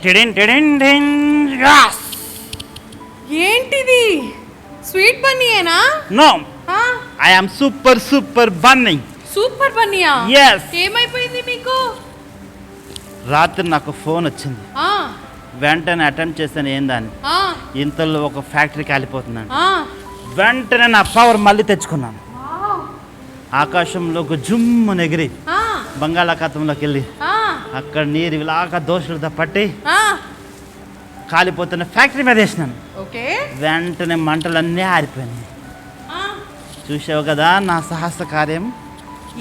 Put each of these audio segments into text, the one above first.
టిడిన్ టిడిన్ టిన్. Yes. ఏంటిది స్వీట్ బన్నీయేనా? No, I am super bunny. Super బన్నీయా? Yes. ఏమైపోయింది మీకు? రాత్రి నాకు ఫోన్ వచ్చింది, ఆ, వెంటనే అటెండ్ చేశాను ఏందని. ఆ, ఇంతలో ఒక ఫ్యాక్టరీ కాలిపోతున్నాను. ఆ. వెంటనే నా పవర్ మళ్ళీ తెచ్చుకున్నాను. వావ్. ఆకాశంలోకి జుమ్మున ఎగిరి ఆ, బంగాళాఖాతంలోకి వెళ్ళి ఆ, అక్కడ నీరు ఇలాగా దోషులతో పట్టి ఆ. కాలిపోతున్న ఫ్యాక్టరీ మీద వేసినాను. ఓకే. వెంటనే మంటలన్నీ ఆరిపోయినాయి. ఆ. చూసావు కదా నా సాహస కార్యం.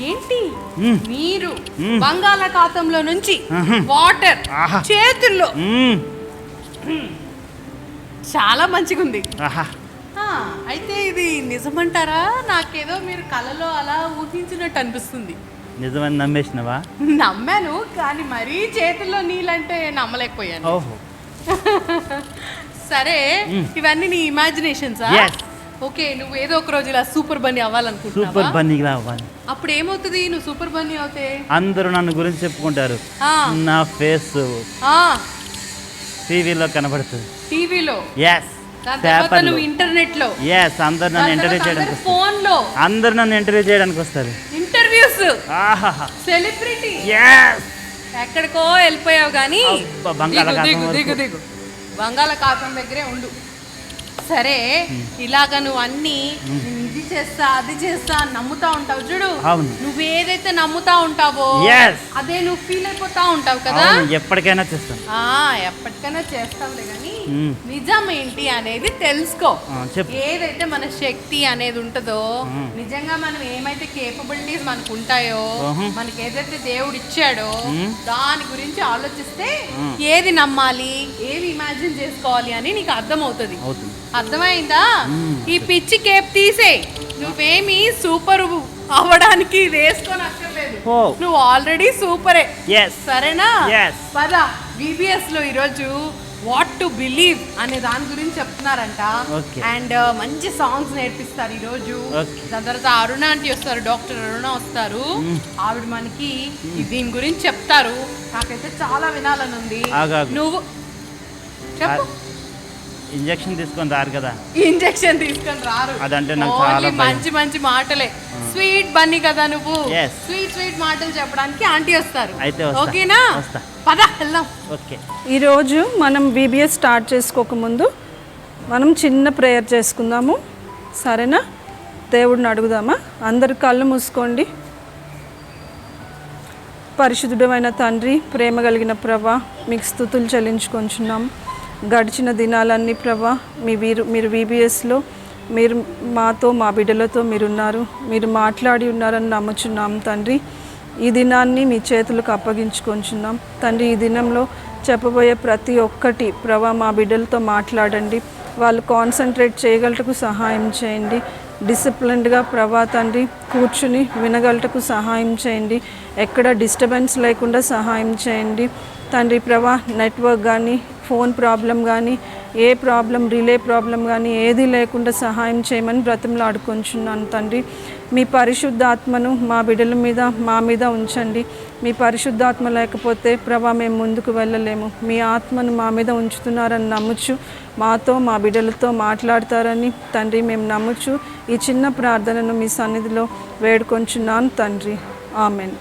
ఏంటి మ్మ్. నీరు మ్మ్. బంగాళాఖాతంలో నుంచి ఆహా. వాటర్ ఆహా. చేతుల్లో మ్మ్. చాలా మంచిగా ఉంది. ఆహా. అయితే ఇది నిజమంటారా? నాకేదో మీరు కలలో అలా ఊహించినట్టు అనిపిస్తుంది. నిజమని నమ్మేసినవా? నమ్మాను, కానీ మరీ చేతుల్లో నీళ్ళంటే నమ్మలేకపోయాను. ఓహో. సరే, మ్మ్. ఇవన్నీ నీ ఇమాజినేషన్సా? Yes. ఓకే, నువ్వు ఏదో ఒక రోజు ఇలా సూపర్ బన్నీ సూపర్ అవ్వాలనుకుంటున్నావా? బన్నీగా అవ్వాలి. అప్పుడు ఏమవుతుంది నువ్వు సూపర్ బన్నీ అవుతే? అందరూ నన్ను గురించి చెప్పుకుంటారు. ఆ. నా ఫేస్ ఆ, టీవీలో కనబడుతుంది. టీవీలో, ఎస్. దాని తర్వాత నువ్వు ఇంటర్నెట్ లో, ఎస్. అందరు నన్ను ఇంటర్వ్యూ చేయడానికి వస్తారు. ఫోన్ లో అందరు నన్ను ఇంటర్వ్యూ చేయడానికి వస్తారు. ఇంటర్వ్యూస్, ఆహాహా. సెలబ్రిటీ. ఎస్. ఎక్కడికో వెళ్ళిపోయావు కానీ అబ్బా, బంగాళాఖాతం దిగు, దిగు, వరకు. దిగు. బంగాళాఖాతం దగ్గరే ఉండు. సరే, ఇలాగ నువ్వు అన్ని నేను ఇది చేస్తా అది చేస్తా అని నమ్ముతా ఉంటావు చూడు. అవును. నువ్వు ఏదైతే నమ్ముతా ఉంటావో Yes. అదే నువ్వు ఫీల్ అయిపోతా ఉంటావు కదా. అవును, ఎప్పటికైనా చేస్తాను. ఎప్పటికైనా చేస్తావులే కానీ మ్మ్. నిజం ఏంటి అనేది తెలుసుకో. చెప్పు. ఏదైతే మన శక్తి అనేది ఉంటుందో, నిజంగా మనం ఏమైతే కేపబిలిటీస్ మనకు ఉంటాయో, మనకి ఏదైతే దేవుడు ఇచ్చాడో దాని గురించి ఆలోచిస్తే ఏది నమ్మాలి, ఏది ఇమాజిన్ చేసుకోవాలి అని నీకు అర్థమవుతుంది. అవుతుంది. అర్థమైందా? ఈ పిచ్చి కేప్ తీసే, నువ్వేమి సూపర్ అవ్వడానికి ఇది వేసుకొని అక్కర్లేదు. ఓ. నువ్వు ఆల్రెడీ సూపరే. Yes. సరేనా? Yes. పద, విబిఎస్ లో ఈరోజు వాట్ టు బిలీవ్ అనే దాని గురించి చెప్తున్నారంట. Okay. అండ్ మంచి సాంగ్స్ నేర్పిస్తారు ఈరోజు. Okay. దాని తర్వాత అరుణ ఆంటీ వస్తారు, డాక్టర్ అరుణ వస్తారు. ఆవిడ మనకి దీని గురించి చెప్తారు. నాకైతే చాలా వినాలని ఉంది. ఆగాగు. నువ్వు చెప్పు. ఇంజెక్షన్ తీసుకొని రారు కదా. ఇంజెక్షన్ తీసుకొని రారు, అదంటే నాకు Only చాలా భయం. మంచి మంచి మాటలే. స్వీట్ బన్నీ కదా నువ్వు. Yes. స్వీట్ మాటలు చెప్పడానికి ఆంటీ వస్తారు. అయితే వస్తా. ఓకేనా? వస్తా. పద వెళ్దాం. ఓకే. ఈరోజు మనం బీబీఎస్ స్టార్ట్ చేసుకోకముందు మనం చిన్న ప్రేయర్ చేసుకుందాము, సరేనా? దేవుడిని అడుగుదామా? అందరు కళ్ళు మూసుకోండి. పరిశుద్ధుడమైన తండ్రి, ప్రేమ కలిగిన ప్రభా, మీకు స్తుతులు చెల్లించుకొంచున్నాం. గడిచిన దినాలన్నీ ప్రభా మీరు బీబీఎస్లో మీరు మాతో మా బిడ్డలతో మీరున్నారు, మీరు మాట్లాడి ఉన్నారని నమ్ముచున్నాం తండ్రి. ఈ దినాన్ని మీ చేతులకు అప్పగించుకొంచున్నాం తండ్రి. ఈ దినంలో చెప్పబోయే ప్రతి ఒక్కటి ప్రభా మా బిడ్డలతో మాట్లాడండి, వాళ్ళు కాన్సన్ట్రేట్ చేయగలటకు సహాయం చేయండి. డిసిప్లిన్డ్గా ప్రభా తండ్రి కూర్చుని వినగలటకు సహాయం చేయండి. ఎక్కడ డిస్టర్బెన్స్ లేకుండా సహాయం చేయండి తండ్రి. ప్రభా నెట్వర్క్ కానీ, ఫోన్ ప్రాబ్లం కానీ, ఏ ప్రాబ్లం, రిలే ప్రాబ్లం కానీ ఏది లేకుండా సహాయం చేయమని బ్రతిమలాడుకొంచున్నాను తండ్రి. మీ పరిశుద్ధాత్మను మా బిడ్డల మీద, మా మీద ఉంచండి. మీ పరిశుద్ధాత్మ లేకపోతే ప్రభా మేము ముందుకు వెళ్ళలేము. మీ ఆత్మను మా మీద ఉంచుతున్నారని నమ్ముచు మాతో మా బిడ్డలతో మాట్లాడతారని తండ్రి మేము నమ్ముచు ఈ చిన్న ప్రార్థనను మీ సన్నిధిలో వేడుకొంచున్నాను తండ్రి. ఆమెన్.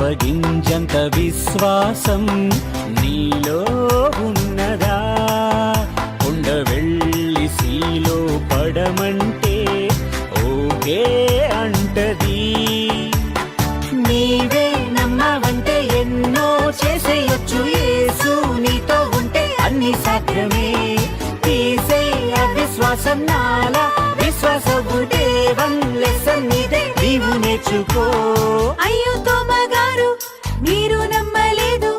ఆవగింజంత విశ్వాసం నీలో ఉన్నదా? కొండవెళ్ళి సీలో పడమంటే ఓకే అంటది. నీవే నమ్మవంటే ఎన్నో చేసేయొచ్చు. యేసు నీతో ఉంటే అన్ని సాధ్యమే. తీసే అవిశ్వాసం నాలా విశ్వాసపు దేవం లెసన్ నీదే, నీవు నేర్చుకో. అయ్యో తోమా గారు, మీరు నమ్మలేదు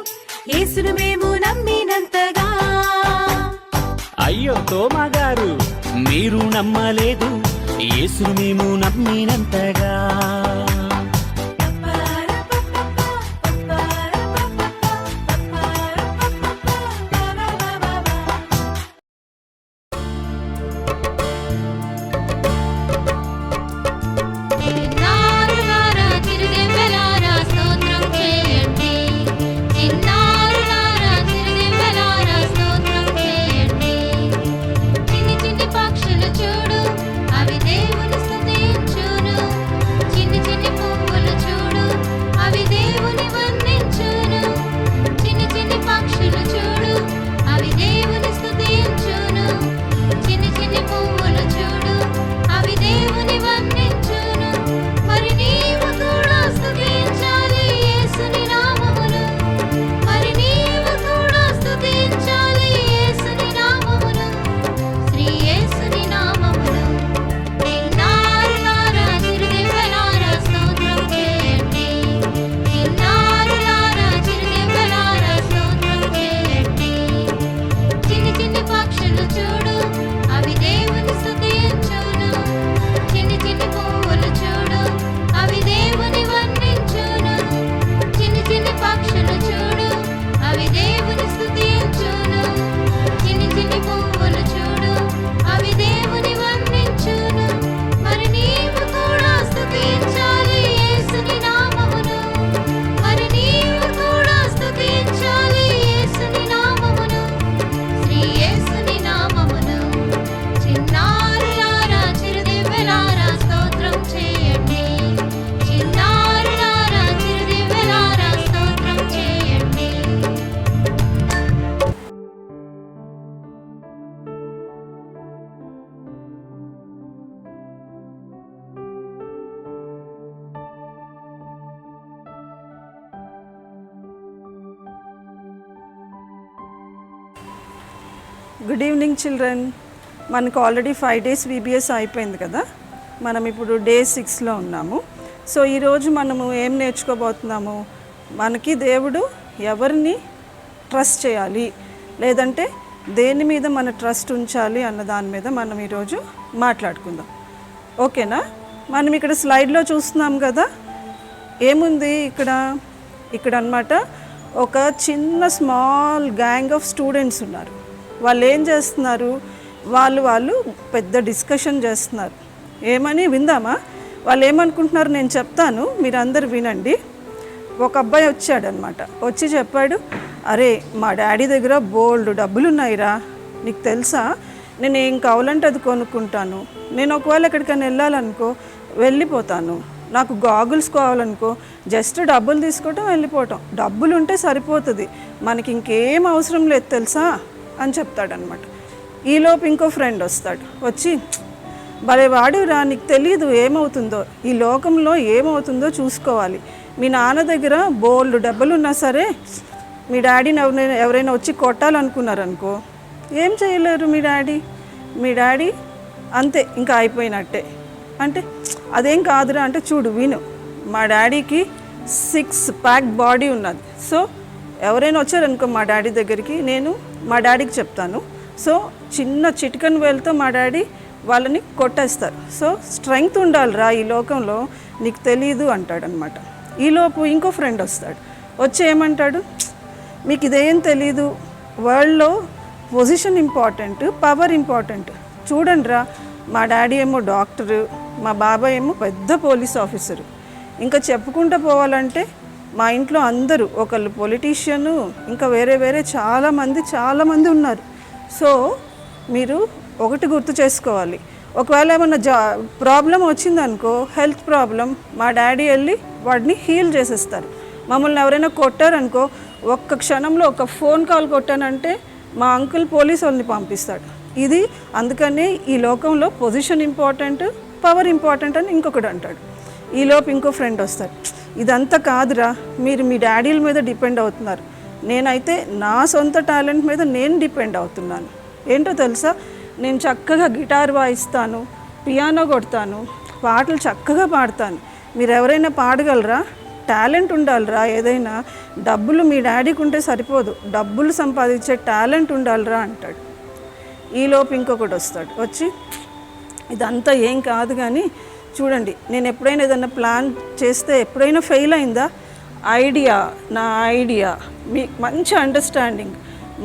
యేసును మేము నమ్మినంతగా. అయ్యో తోమా గారు, మీరు నమ్మలేదు యేసును మేము నమ్మినంతగా. చిన్నారులారా చిరుదెవ్వెలారా స్తోత్రం చేయండి. చిన్నారులారా చిరుదెవ్వెలారా స్తోత్రం చేయండి. చిన్ని చిన్ని పక్షులు చూడు, అవి దేవుని స్తుతించును. చిన్ని చిన్ని పువ్వులు చూడు, అవి దేవుని వందించును. చిన్ని చిన్ని పక్షులు చూడు, అవి దేవుని స్తుతించును. చిన్ని చిన్ని పువ్వులు చూడు, అవి దేవుని వందించును. మరి నీవు కూడా స్తుతించాలి యేసుని నామమును. మరి నీవు కూడా స్తుతించాలి యేసుని నామమును. శ్రీ యేసుని నామమును. చిన్నారులారా చిరుదెవ్వెలారా స్తోత్రం చేయండి. చిన్నారులారా చిరుదెవ్వెలారా స్తోత్రం చేయండి. చిన్ని చిన్ని పక్షులు చూడు, అవి దేవుని స్తుతించును. చిన్ని చిన్ని పువ్వులు చూడు, అవి దేవుని వందించును. చిన్ని చిన్ని పక్షులు చూడు, అవి దేవుని స్తుతించును. చిన్ని చిన్ని పువ్వులు చూడు, అవి దేవుని వందించును. మరి నీవు కూడా స్తుతించాలి యేసుని నామమును. మరి నీవు కూడా స్తుతించాలి యేసుని నామమును. శ్రీ యేసుని నామమును. చిన్నారులారా చిరుదెవ్వెలారా స్తోత్రం చేయండి. చిన్నారులారా చిరుదెవ్వెలారా స్తోత్రం చేయండి. Good evening children. మనకు ఆల్రెడీ 5 days VBS అయిపోయింది కదా. మనం ఇప్పుడు డే 6లో ఉన్నాము. సో ఈరోజు మనము ఏం నేర్చుకోబోతున్నాము? మనకి దేవుడు ఎవరిని ట్రస్ట్ చేయాలి, లేదంటే దేని మీద మన ట్రస్ట్ ఉంచాలి అన్న దాని మీద మనం ఈరోజు మాట్లాడుకుందాం. ఓకేనా? మనం ఇక్కడ స్లైడ్లో చూస్తున్నాం కదా, ఏముంది ఇక్కడ అన్నమాట ఒక చిన్న స్మాల్ గ్యాంగ్ ఆఫ్ స్టూడెంట్స్ ఉన్నారు. వాళ్ళు ఏం చేస్తున్నారు? వాళ్ళు పెద్ద డిస్కషన్ చేస్తున్నారు. ఏమని విందామా? వాళ్ళు ఏమనుకుంటున్నారు నేను చెప్తాను, మీరు అందరు వినండి. ఒక అబ్బాయి వచ్చాడనమాట. వచ్చి చెప్పాడు, అరే మా డాడీ దగ్గర బోల్డ్ డబ్బులు ఉన్నాయిరా, నీకు తెలుసా, నేను ఏం కావాలంటే అది కొనుక్కుంటాను. నేను ఒకవేళ ఎక్కడికైనా వెళ్ళాలనుకో వెళ్ళిపోతాను. నాకు గాగుల్స్ కావాలనుకో జస్ట్ డబ్బులు తీసుకోవటం వెళ్ళిపోవటం. డబ్బులు ఉంటే సరిపోతుంది, మనకి ఇంకేం అవసరం లేదు తెలుసా అని చెప్తాడనమాట. ఈలోపు ఇంకో ఫ్రెండ్ వస్తాడు. వచ్చి భలే వాడురా, నీకు తెలీదు ఏమవుతుందో, ఈ లోకంలో ఏమవుతుందో చూసుకోవాలి. మీ నాన్న దగ్గర బోల్డ్ డబ్బులు ఉన్నా సరే మీ డాడీని ఎవరైనా వచ్చి కొట్టాలనుకున్నారనుకో ఏం చేయలేరు. మీ డాడీ అంతే, ఇంకా అయిపోయినట్టే. అంటే అదేం కాదురా అంటే, చూడు విను, మా డాడీకి 6 pack బాడీ ఉన్నది. సో ఎవరైనా వచ్చారనుకో మా డాడీ దగ్గరికి, నేను మా డాడీకి చెప్తాను. సో చిన్న చిటికన్ వేలుతో మా డాడీ వాళ్ళని కొట్టేస్తారు. సో స్ట్రెంగ్త్ ఉండాలిరా ఈ లోకంలో, నీకు తెలీదు అంటాడనమాట. ఈలోపు ఇంకో ఫ్రెండ్ వస్తాడు. వచ్చి ఏమంటాడు, మీకు ఇదేం తెలీదు, వరల్డ్లో పొజిషన్ ఇంపార్టెంట్, పవర్ ఇంపార్టెంట్. చూడండి రా, మా డాడీ ఏమో డాక్టరు, మా బాబాయ్ ఏమో పెద్ద పోలీస్ ఆఫీసరు. ఇంకా చెప్పుకుంటూ పోవాలంటే మా ఇంట్లో అందరూ ఒకళ్ళు పొలిటీషియను, ఇంకా వేరే చాలామంది ఉన్నారు. సో మీరు ఒకటి గుర్తు చేసుకోవాలి, ఒకవేళ ఏమన్నా ప్రాబ్లం వచ్చిందనుకో, హెల్త్ ప్రాబ్లం, మా డాడీ వెళ్ళి వాడిని హీల్ చేసేస్తారు. మమ్మల్ని ఎవరైనా కొట్టారనుకో, ఒక్క క్షణంలో ఒక ఫోన్ కాల్ కొట్టానంటే మా అంకుల్ పోలీసు వాళ్ళని పంపిస్తాడు. ఇది అందుకని ఈ లోకంలో పొజిషన్ ఇంపార్టెంట్, పవర్ ఇంపార్టెంట్ అని ఇంకొకటి అంటాడు. ఈలోపు ఇంకో ఫ్రెండ్ వస్తాడు, ఇదంతా కాదురా, మీరు మీ డాడీల మీద డిపెండ్ అవుతున్నారు, నేనైతే నా సొంత టాలెంట్ మీద నేను డిపెండ్ అవుతున్నాను. ఏంటో తెలుసా, నేను చక్కగా గిటార్ వాయిస్తాను, పియానో కొడతాను, పాటలు చక్కగా పాడతాను, మీరు ఎవరైనా పాడగలరా? టాలెంట్ ఉండాలిరా. ఏదైనా డబ్బులు మీ డాడీకి ఉంటే సరిపోదు, డబ్బులు సంపాదించే టాలెంట్ ఉండాలిరా అంటాడు. ఈలోపు ఇంకొకటి వస్తాడు, వచ్చి ఇదంతా ఏం కాదు కానీ చూడండి, నేను ఎప్పుడైనా ఏదైనా ప్లాన్ చేస్తే ఎప్పుడైనా ఫెయిల్ అయిందా? నా ఐడియా మీకు మంచి అండర్స్టాండింగ్,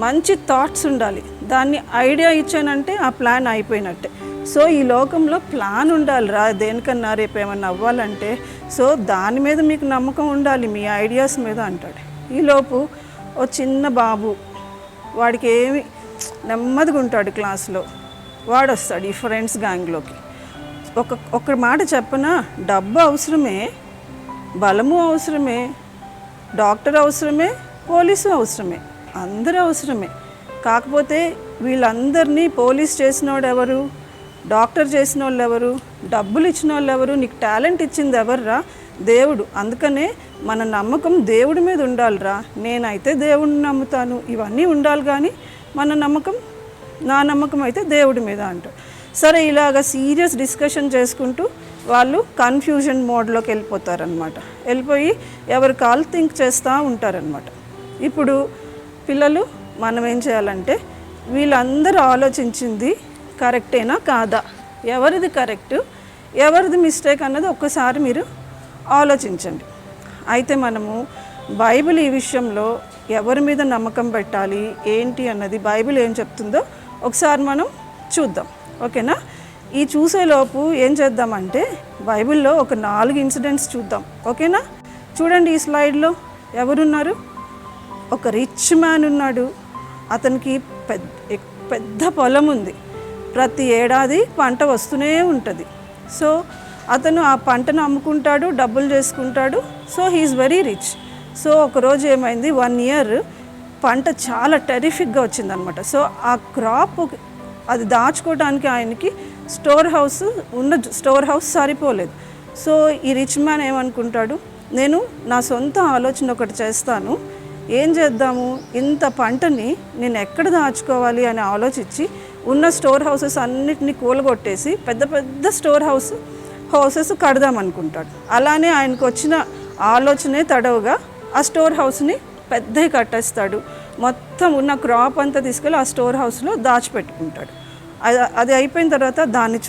మంచి థాట్స్ ఉండాలి, దాన్ని ఐడియా ఇచ్చానంటే ఆ ప్లాన్ అయిపోయినట్టే. సో ఈ లోకంలో ప్లాన్ ఉండాలిరా, దేనికన్నా రేపు ఏమన్నా అవ్వాలంటే. సో దాని మీద మీకు నమ్మకం ఉండాలి, మీ ఐడియాస్ మీద అంటాడు. ఈలోపు ఓ చిన్న బాబు, వాడికి ఏమి నెమ్మదిగా ఉంటాడు క్లాస్లో, వాడు వస్తాడు ఈ ఫ్రెండ్స్ గ్యాంగ్లోకి. ఒక మాట చెప్పనా, డబ్బు అవసరమే, బలము అవసరమే, డాక్టర్ అవసరమే, పోలీసు అవసరమే, అందరూ అవసరమే. కాకపోతే వీళ్ళందరినీ పోలీస్ చేసినోడు ఎవరు, డాక్టర్ చేసిన వాళ్ళు ఎవరు, డబ్బులు ఇచ్చిన వాళ్ళు ఎవరు, నీకు టాలెంట్ ఇచ్చింది ఎవర్రా? దేవుడు. అందుకనే మన నమ్మకం దేవుడి మీద ఉండాలిరా. నేనైతే దేవుడిని నమ్ముతాను, ఇవన్నీ ఉండాలి, కానీ మన నమ్మకం, నా నమ్మకం అయితే దేవుడి మీద అంటాడు. సరే, ఇలాగ సీరియస్ డిస్కషన్ చేసుకుంటూ వాళ్ళు కన్ఫ్యూజన్ మోడ్లోకి వెళ్ళిపోతారనమాట. వెళ్ళిపోయి ఎవరి కాల్ థింక్ చేస్తూ ఉంటారనమాట. ఇప్పుడు పిల్లలు మనం ఏం చేయాలంటే, వీళ్ళందరూ ఆలోచించింది కరెక్టేనా కాదా, ఎవరిది కరెక్ట్ ఎవరిది మిస్టేక్ అన్నది ఒక్కసారి మీరు ఆలోచించండి. అయితే మనము బైబిల్ ఈ విషయంలో ఎవరి మీద నమ్మకం పెట్టాలి ఏంటి అన్నది బైబిల్ ఏం చెప్తుందో ఒకసారి మనం చూద్దాం, ఓకేనా? ఈ చూసేలోపు ఏం చేద్దామంటే బైబిల్లో ఒక 4 ఇన్సిడెంట్స్ చూద్దాం, ఓకేనా? చూడండి, ఈ స్లైడ్లో ఎవరున్నారు? ఒక రిచ్ మ్యాన్ ఉన్నాడు. అతనికి పెద్ద పొలం ఉంది, ప్రతి ఏడాది పంట వస్తూనే ఉంటుంది. సో అతను ఆ పంటను అమ్ముకుంటాడు, డబ్బులు చేసుకుంటాడు. So he's very rich. So ఒకరోజు ఏమైంది, 1 ఇయర్ పంట చాలా టెరిఫిక్గా వచ్చిందనమాట. సో ఆ క్రాప్ అది దాచుకోవడానికి ఆయనకి స్టోర్ హౌస్ సరిపోలేదు. సో ఈ రిచ్ మ్యాన్ ఏమనుకుంటాడు, నేను నా సొంత ఆలోచన ఒకటి చేస్తాను, ఏం చేద్దాము, ఇంత పంటని నేను ఎక్కడ దాచుకోవాలి అని ఆలోచించి ఉన్న స్టోర్ హౌసెస్ అన్నిటినీ కూలగొట్టేసి పెద్ద పెద్ద స్టోర్ హౌసెస్ కడదామనుకుంటాడు. అలానే ఆయనకు వచ్చిన ఆలోచనే తడవుగా ఆ స్టోర్ హౌస్ని పెద్దవి కట్టేస్తాడు. మొత్తం ఉన్న క్రాప్ అంతా తీసుకెళ్ళి ఆ స్టోర్ హౌస్లో దాచిపెట్టుకుంటాడు. అది అయిపోయిన తర్వాత దాన్ని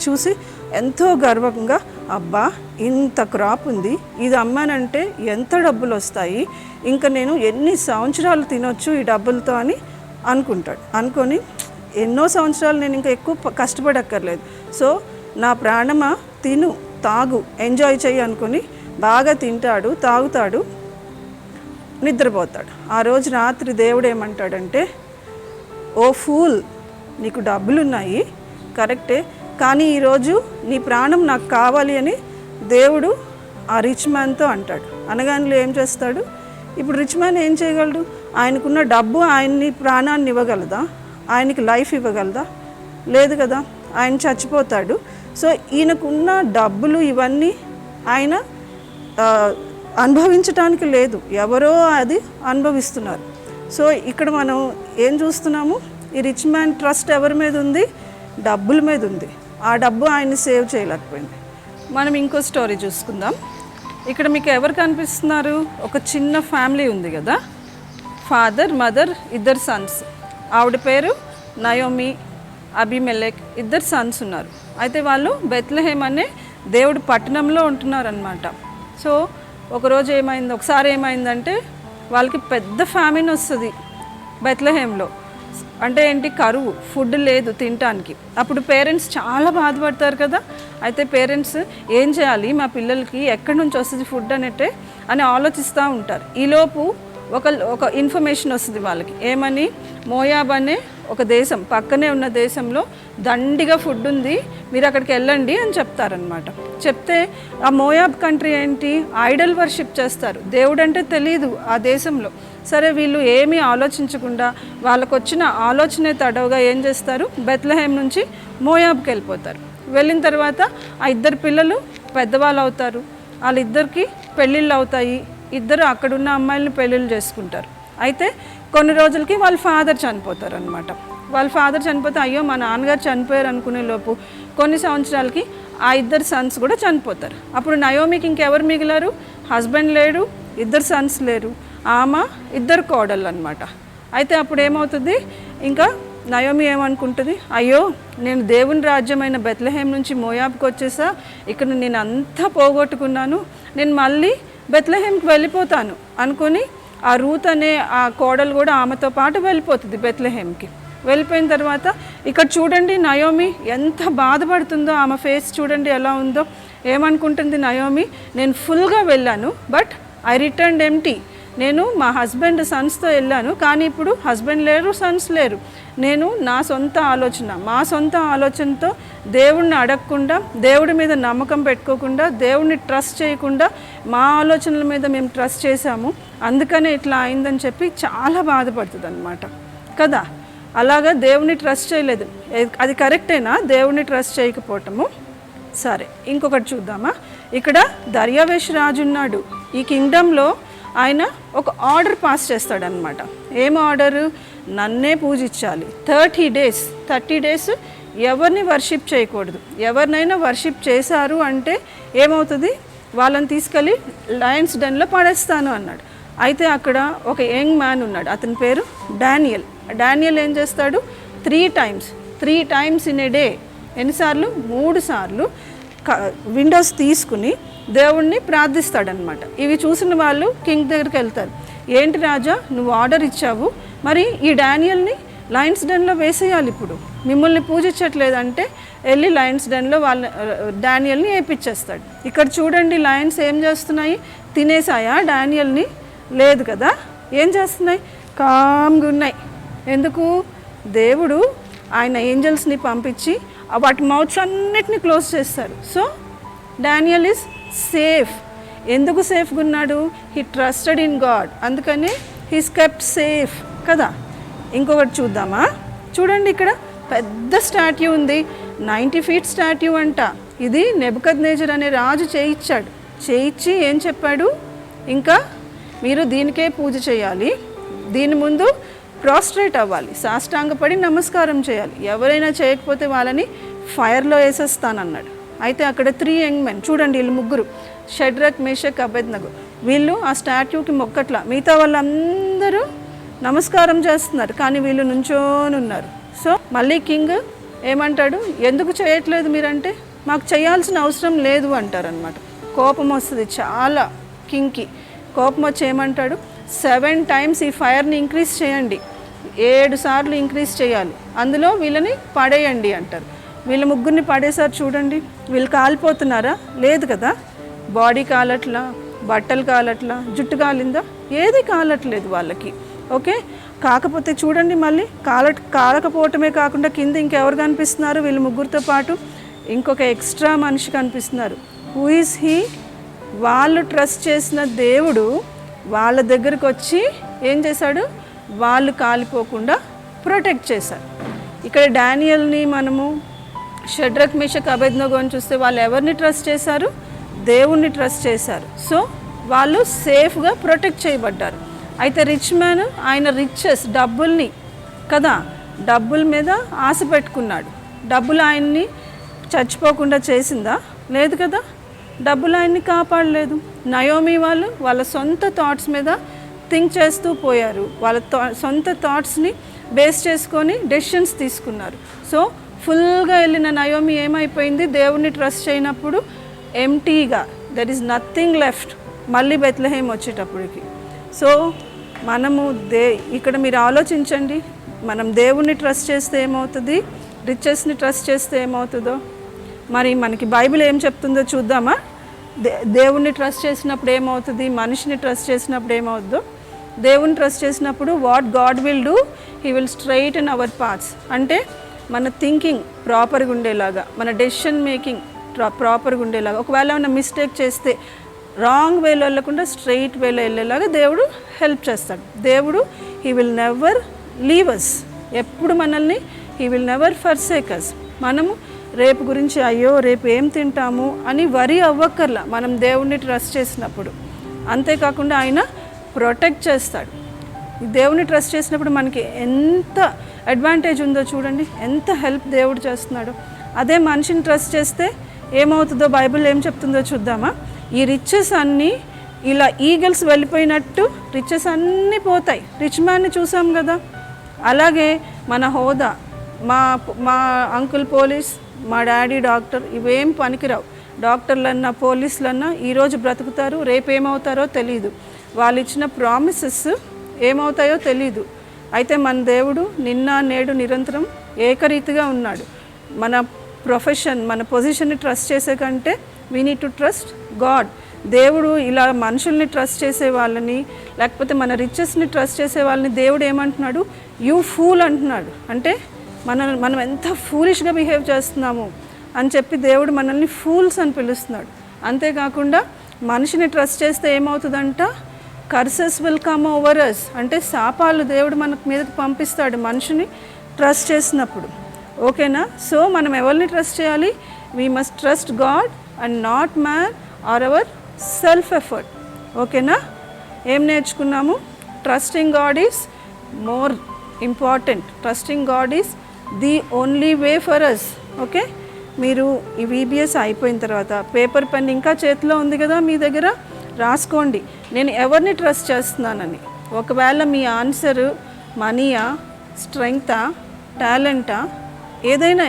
చూసి ఎంతో గర్వంగా, అబ్బా ఇంత క్రాప్ ఉంది, ఇది అమ్మానంటే ఎంత డబ్బులు వస్తాయి, ఇంకా నేను ఎన్ని సంవత్సరాలు తినొచ్చు ఈ డబ్బులతో అని అనుకుంటాడు. అనుకొని ఎన్నో సంవత్సరాలు నేను ఇంకా ఎక్కువ కష్టపడక్కర్లేదు, సో నా ప్రాణమా తిను, తాగు, ఎంజాయ్ చెయ్యి అనుకొని బాగా తింటాడు, తాగుతాడు, నిద్రపోతాడు. ఆ రోజు రాత్రి దేవుడు ఏమంటాడంటే, ఓ ఫూల్, నీకు డబ్బులున్నాయి కరెక్టే, కానీ ఈరోజు నీ ప్రాణం నాకు కావాలి అని దేవుడు ఆ రిచ్ మ్యాన్తో అంటాడు. అనగానే ఏం చేస్తాడు, ఇప్పుడు రిచ్ మ్యాన్ ఏం చేయగలడు? ఆయనకున్న డబ్బు ఆయన్ని ప్రాణాన్ని ఇవ్వగలదా? ఆయనకి లైఫ్ ఇవ్వగలదా? లేదు కదా, ఆయన చచ్చిపోతాడు. సో ఈయనకున్న డబ్బులు ఇవన్నీ ఆయన అనుభవించటానికి లేదు, ఎవరో అది అనుభవిస్తున్నారు. సో ఇక్కడ మనం ఏం చూస్తున్నాము, ఈ రిచ్ మ్యాన్ ట్రస్ట్ ఎవరి మీద ఉంది? డబ్బుల మీద ఉంది. ఆ డబ్బు ఆయన్ని సేవ్ చేయలేకపోయింది. మనం ఇంకో స్టోరీ చూసుకుందాం. ఇక్కడ మీకు ఎవరు కనిపిస్తున్నారు? ఒక చిన్న ఫ్యామిలీ ఉంది కదా, ఫాదర్, మదర్, 2 సన్స్. ఆవిడ పేరు నయోమి, అబిమెలెక్, 2 సన్స్ ఉన్నారు. అయితే వాళ్ళు బెత్లెహేమ్ అనే దేవుడి పట్టణంలో ఉంటున్నారనమాట. సో ఒకసారి ఏమైందంటే వాళ్ళకి పెద్ద ఫ్యామిన్ వస్తుంది బెత్లెహేమ్లో. అంటే ఏంటి, కరువు, ఫుడ్ లేదు తినటానికి. అప్పుడు పేరెంట్స్ చాలా బాధపడతారు కదా. అయితే పేరెంట్స్ ఏం చేయాలి, మా పిల్లలకి ఎక్కడి నుంచి వస్తుంది ఫుడ్ అని ఆలోచిస్తూ ఉంటారు. ఈలోపు ఒక ఇన్ఫర్మేషన్ వస్తుంది వాళ్ళకి, ఏమని, మోయాబ్ అనే ఒక దేశం, పక్కనే ఉన్న దేశంలో దండిగా ఫుడ్ ఉంది, మీరు అక్కడికి వెళ్ళండి అని చెప్తారనమాట. చెప్తే ఆ మోయాబ్ కంట్రీ ఏంటి, ఐడల్ వర్షిప్ చేస్తారు, దేవుడు అంటే తెలియదు ఆ దేశంలో. సరే వీళ్ళు ఏమీ ఆలోచించకుండా వాళ్ళకు వచ్చిన ఆలోచనే తడవుగా ఏం చేస్తారు, బెత్లెహేమ్ నుంచి మోయాబ్కి వెళ్ళిపోతారు. వెళ్ళిన తర్వాత ఆ ఇద్దరు పిల్లలు పెద్దవాళ్ళు అవుతారు, వాళ్ళిద్దరికి పెళ్ళిళ్ళు అవుతాయి, ఇద్దరు అక్కడున్న అమ్మాయిలను పెళ్ళిళ్ళు చేసుకుంటారు. అయితే కొన్ని రోజులకి వాళ్ళ ఫాదర్ చనిపోతారు అనమాట. వాళ్ళ ఫాదర్ చనిపోతే అయ్యో మా నాన్నగారు చనిపోయారు అనుకునే లోపు కొన్ని సంవత్సరాలకి ఆ ఇద్దరు సన్స్ కూడా చనిపోతారు. అప్పుడు నయోమికి ఇంకెవరు మిగిలారు, హస్బెండ్ లేడు, ఇద్దరు సన్స్ లేరు, ఆమె ఇద్దరు కోడళ్ళు అనమాట. అయితే అప్పుడు ఏమవుతుంది, ఇంకా నయోమి ఏమనుకుంటుంది, అయ్యో నేను దేవుని రాజ్యమైన బెత్లెహేమ్ నుంచి మోయాబ్కి వచ్చేసా, ఇక్కడ నేను అంతా పోగొట్టుకున్నాను, నేను మళ్ళీ బెత్లెహేమ్కి వెళ్ళిపోతాను అనుకొని ఆ రూత్ అనే ఆ కోడలు కూడా ఆమెతో పాటు వెళ్ళిపోతుంది బెత్లెహేమ్కి. వెళ్ళిపోయిన తర్వాత ఇక్కడ చూడండి నయోమి ఎంత బాధపడుతుందో, ఆమె ఫేస్ చూడండి ఎలా ఉందో. ఏమనుకుంటుంది నయోమి, నేను ఫుల్గా వెళ్ళాను బట్ ఐ రిటర్న్డ్ ఎంప్టీ. నేను మా హస్బెండ్ సన్స్తో వెళ్ళాను, కానీ ఇప్పుడు హస్బెండ్ లేరు, సన్స్ లేరు. నేను నా సొంత ఆలోచన, మా సొంత ఆలోచనతో దేవుడిని అడగకుండా, దేవుడి మీద నమ్మకం పెట్టుకోకుండా, దేవుడిని ట్రస్ట్ చేయకుండా మా ఆలోచనల మీద మేము ట్రస్ట్ చేశాము, అందుకనే ఇట్లా అయిందని చెప్పి చాలా బాధపడుతుంది అనమాట కదా. అలాగా దేవుని ట్రస్ట్ చేయలేదు, అది కరెక్టేనా దేవుడిని ట్రస్ట్ చేయకపోవటము? సరే ఇంకొకటి చూద్దామా. ఇక్కడ దర్యావేష్ రాజు ఉన్నాడు, ఈ కింగ్డమ్లో ఆయన ఒక ఆర్డర్ పాస్ చేస్తాడనమాట. ఏం ఆర్డరు, నన్నే పూజించాలి, 30 డేస్ ఎవరిని వర్షిప్ చేయకూడదు. ఎవరినైనా వర్షిప్ చేశారు అంటే ఏమవుతుంది, వాళ్ళని తీసుకెళ్ళి లయన్స్ డెన్లో పడేస్తాను అన్నాడు. అయితే అక్కడ ఒక యంగ్ మ్యాన్ ఉన్నాడు, అతని పేరు డానియల్. డానియల్ ఏం చేస్తాడు, 3 టైమ్స్ ఇన్ ఏ డే, ఎన్నిసార్లు, 3 సార్లు విండోస్ తీసుకుని దేవుణ్ణి ప్రార్థిస్తాడనమాట. ఇవి చూసిన వాళ్ళు కింగ్ దగ్గరికి వెళ్తారు, ఏంటి రాజా నువ్వు ఆర్డర్ ఇచ్చావు, మరి ఈ డానియల్ని లయన్స్ డెన్లో వేసేయాలి, ఇప్పుడు మిమ్మల్ని పూజించట్లేదంటే వెళ్ళి లయన్స్ డెన్లో వాళ్ళ డానియల్ని వేయించేస్తాడు. ఇక్కడ చూడండి లయన్స్ ఏం చేస్తున్నాయి, తినేసాయా డానియల్ని? లేదు కదా, ఏం చేస్తున్నాయి, కామ్గా ఉన్నాయి. ఎందుకు, దేవుడు ఆయన ఏంజల్స్ని పంపించి వాటి మౌత్స్ అన్నిటిని క్లోజ్ చేస్తారు. So Daniel is safe. ఎందుకు సేఫ్గా ఉన్నాడు, హీ ట్రస్టెడ్ ఇన్ గాడ్, అందుకని హీస్ కెప్ట్ సేఫ్ కదా. ఇంకొకటి చూద్దామా, చూడండి ఇక్కడ పెద్ద స్టాట్యూ ఉంది, 90 feet స్టాట్యూ అంట. ఇది నెబుకద్నెజర్ అనే రాజు చేయించి ఏం చెప్పాడు, ఇంకా మీరు దీనికే పూజ చేయాలి, దీని ముందు ప్రాస్ట్రేట్ అవ్వాలి, సాష్టాంగపడి నమస్కారం చేయాలి, ఎవరైనా చేయకపోతే వాళ్ళని ఫైర్లో వేసేస్తానన్నాడు. అయితే అక్కడ 3 young men చూడండి, వీళ్ళు ముగ్గురు, షడ్రక్ మేషక్ అబేద్నగో, వీళ్ళు ఆ స్టాట్యూకి మొక్కట్ల, మిగతా వాళ్ళందరూ నమస్కారం చేస్తున్నారు, కానీ వీళ్ళు నుంచోని ఉన్నారు. సో మళ్ళీ కింగ్ ఏమంటాడు, ఎందుకు చేయట్లేదు మీరంటే, మాకు చేయాల్సిన అవసరం లేదు అంటారనమాట. కోపం వస్తుంది చాలా కింగ్కి. కోపం వచ్చి ఏమంటాడు, 7 times ఈ ఫైర్ని ఇంక్రీజ్ చేయండి, 7 సార్లు ఇంక్రీజ్ చేయాలి, అందులో వీళ్ళని పడేయండి అంటారు. వీళ్ళ ముగ్గురిని పడేసారు చూడండి, వీళ్ళు కాలిపోతున్నారా, లేదు కదా, బాడీ కాలట్లా, బట్టలు కాలట్లా, జుట్టు కాలిందా, ఏది కాలట్లేదు వాళ్ళకి. ఓకే, కాకపోతే చూడండి మళ్ళీ కాలకపోవటమే కాకుండా కింద ఇంకెవరు కనిపిస్తున్నారు, వీళ్ళ ముగ్గురితో పాటు ఇంకొక ఎక్స్ట్రా మనిషి కనిపిస్తున్నారు. హూ ఈజ్ హీ, వాళ్ళు ట్రస్ట్ చేసిన దేవుడు వాళ్ళ దగ్గరకు వచ్చి ఏం చేశాడు, వాళ్ళు కాలిపోకుండా ప్రొటెక్ట్ చేశారు. ఇక్కడ డానియల్ని మనము షడ్రక్ మేషక్ అబేద్నగోని చూస్తే వాళ్ళు ఎవరిని ట్రస్ట్ చేశారు, దేవుణ్ణి ట్రస్ట్ చేశారు. సో వాళ్ళు సేఫ్గా ప్రొటెక్ట్ చేయబడ్డారు. అయితే రిచ్ మ్యాన్ ఆయన రిచెస్ డబ్బుల్ని కదా, డబ్బుల మీద ఆశ పెట్టుకున్నాడు. డబ్బులు ఆయన్ని చచ్చిపోకుండా చేసిందా, లేదు కదా, డబ్బులు ఆయన్ని కాపాడలేదు. నయోమి వాళ్ళు వాళ్ళ సొంత థాట్స్ మీద థింక్ చేస్తూ పోయారు, వాళ్ళ సొంత థాట్స్ని బేస్ చేసుకొని డెసిషన్స్ తీసుకున్నారు. సో ఫుల్గా వెళ్ళిన నయోమి ఏమైపోయింది, దేవుణ్ణి ట్రస్ట్ చేయనప్పుడు ఎంటీగా, దెర్ ఈజ్ నథింగ్ లెఫ్ట్ మళ్ళీ బెత్లెహేమ్ వచ్చేటప్పటికి. సో మనము ఇక్కడ మీరు ఆలోచించండి, మనం దేవుణ్ణి ట్రస్ట్ చేస్తే ఏమవుతుంది, రిచెస్ని ట్రస్ట్ చేస్తే ఏమవుతుందో. మరి మనకి బైబిల్ ఏం చెప్తుందో చూద్దామా. దేవుణ్ణి ట్రస్ట్ చేసినప్పుడు ఏమవుతుంది, మనిషిని ట్రస్ట్ చేసినప్పుడు ఏమవుతుందో. దేవుని ట్రస్ట్ చేసినప్పుడు what God will do, he will straight in our paths. అంటే మన థింకింగ్ ప్రాపర్గా ఉండేలాగా, మన డెసిషన్ మేకింగ్ ప్రాపర్గా ఉండేలాగా, ఒకవేళ ఏమైనా మిస్టేక్ చేస్తే రాంగ్ వేలో వెళ్ళకుండా స్ట్రైట్ వేలో వెళ్ళేలాగా దేవుడు హెల్ప్ చేస్తాడు. దేవుడు he will never leave us, ఎప్పుడు మనల్ని he will never forsake us. మనము రేపు గురించి అయ్యో రేపు ఏం తింటాము అని వరి అవ్వక్కర్లా మనం దేవుడిని ట్రస్ట్ చేసినప్పుడు. అంతేకాకుండా ఆయన ప్రొటెక్ట్ చేస్తాడు. దేవుని ట్రస్ట్ చేసినప్పుడు మనకి ఎంత అడ్వాంటేజ్ ఉందో చూడండి, ఎంత హెల్ప్ దేవుడు చేస్తున్నాడు. అదే మనిషిని ట్రస్ట్ చేస్తే ఏమవుతుందో బైబిల్ ఏం చెప్తుందో చూద్దామా. ఈ రిచెస్ అన్నీ ఇలా ఈగల్స్ వెళ్ళిపోయినట్టు రిచెస్ అన్నీ పోతాయి. రిచ్ మ్యాన్ని చూసాం కదా, అలాగే మన హోదా, మా అంకుల్ పోలీస్, మా డాడీ డాక్టర్, ఇవేం పనికిరావు. డాక్టర్లన్నా పోలీసులన్నా ఈరోజు బ్రతుకుతారు, రేపు ఏమవుతారో తెలీదు. వాళ్ళు ఇచ్చిన ప్రామిసెస్ ఏమవుతాయో తెలీదు. అయితే మన దేవుడు నిన్న నేడు నిరంతరం ఏకరీతిగా ఉన్నాడు. మన ప్రొఫెషన్, మన పొజిషన్ని ట్రస్ట్ చేసే కంటే we need to trust God. దేవుడు ఇలా మనుషుల్ని ట్రస్ట్ చేసే వాళ్ళని, లేకపోతే మన రిచెస్ని ట్రస్ట్ చేసే వాళ్ళని దేవుడు ఏమంటున్నాడు, యూ ఫూల్ అంటున్నాడు. అంటే మనం ఎంత ఫూలిష్గా బిహేవ్ చేస్తున్నాము అని చెప్పి దేవుడు మనల్ని ఫూల్స్ అని పిలుస్తున్నాడు. అంతేకాకుండా మనిషిని ట్రస్ట్ చేస్తే ఏమవుతుందంట, curses will come over us, అంటే శాపాలు దేవుడు మనకు మీదకి పంపిస్తాడు మనిషిని ట్రస్ట్ చేసినప్పుడు. ఓకేనా? సో మనం ఎవరిని ట్రస్ట్ చేయాలి? We must trust God and not man or our self effort. ఓకేనా? ఏం నేర్చుకున్నాము? Trusting God is more important. Trusting God is the only way for us. Okay, మీరు ఈ VBS అయిపోయిన తర్వాత పేపర్ పెన్ ఇంకా చేతిలో ఉంది కదా మీ దగ్గర, రాసుకోండి నేను ఎవరిని ట్రస్ట్ చేస్తున్నానని. ఒకవేళ మీ ఆన్సర్ మనీయా, స్ట్రెంగ్తా, టాలెంటా, ఏదైనా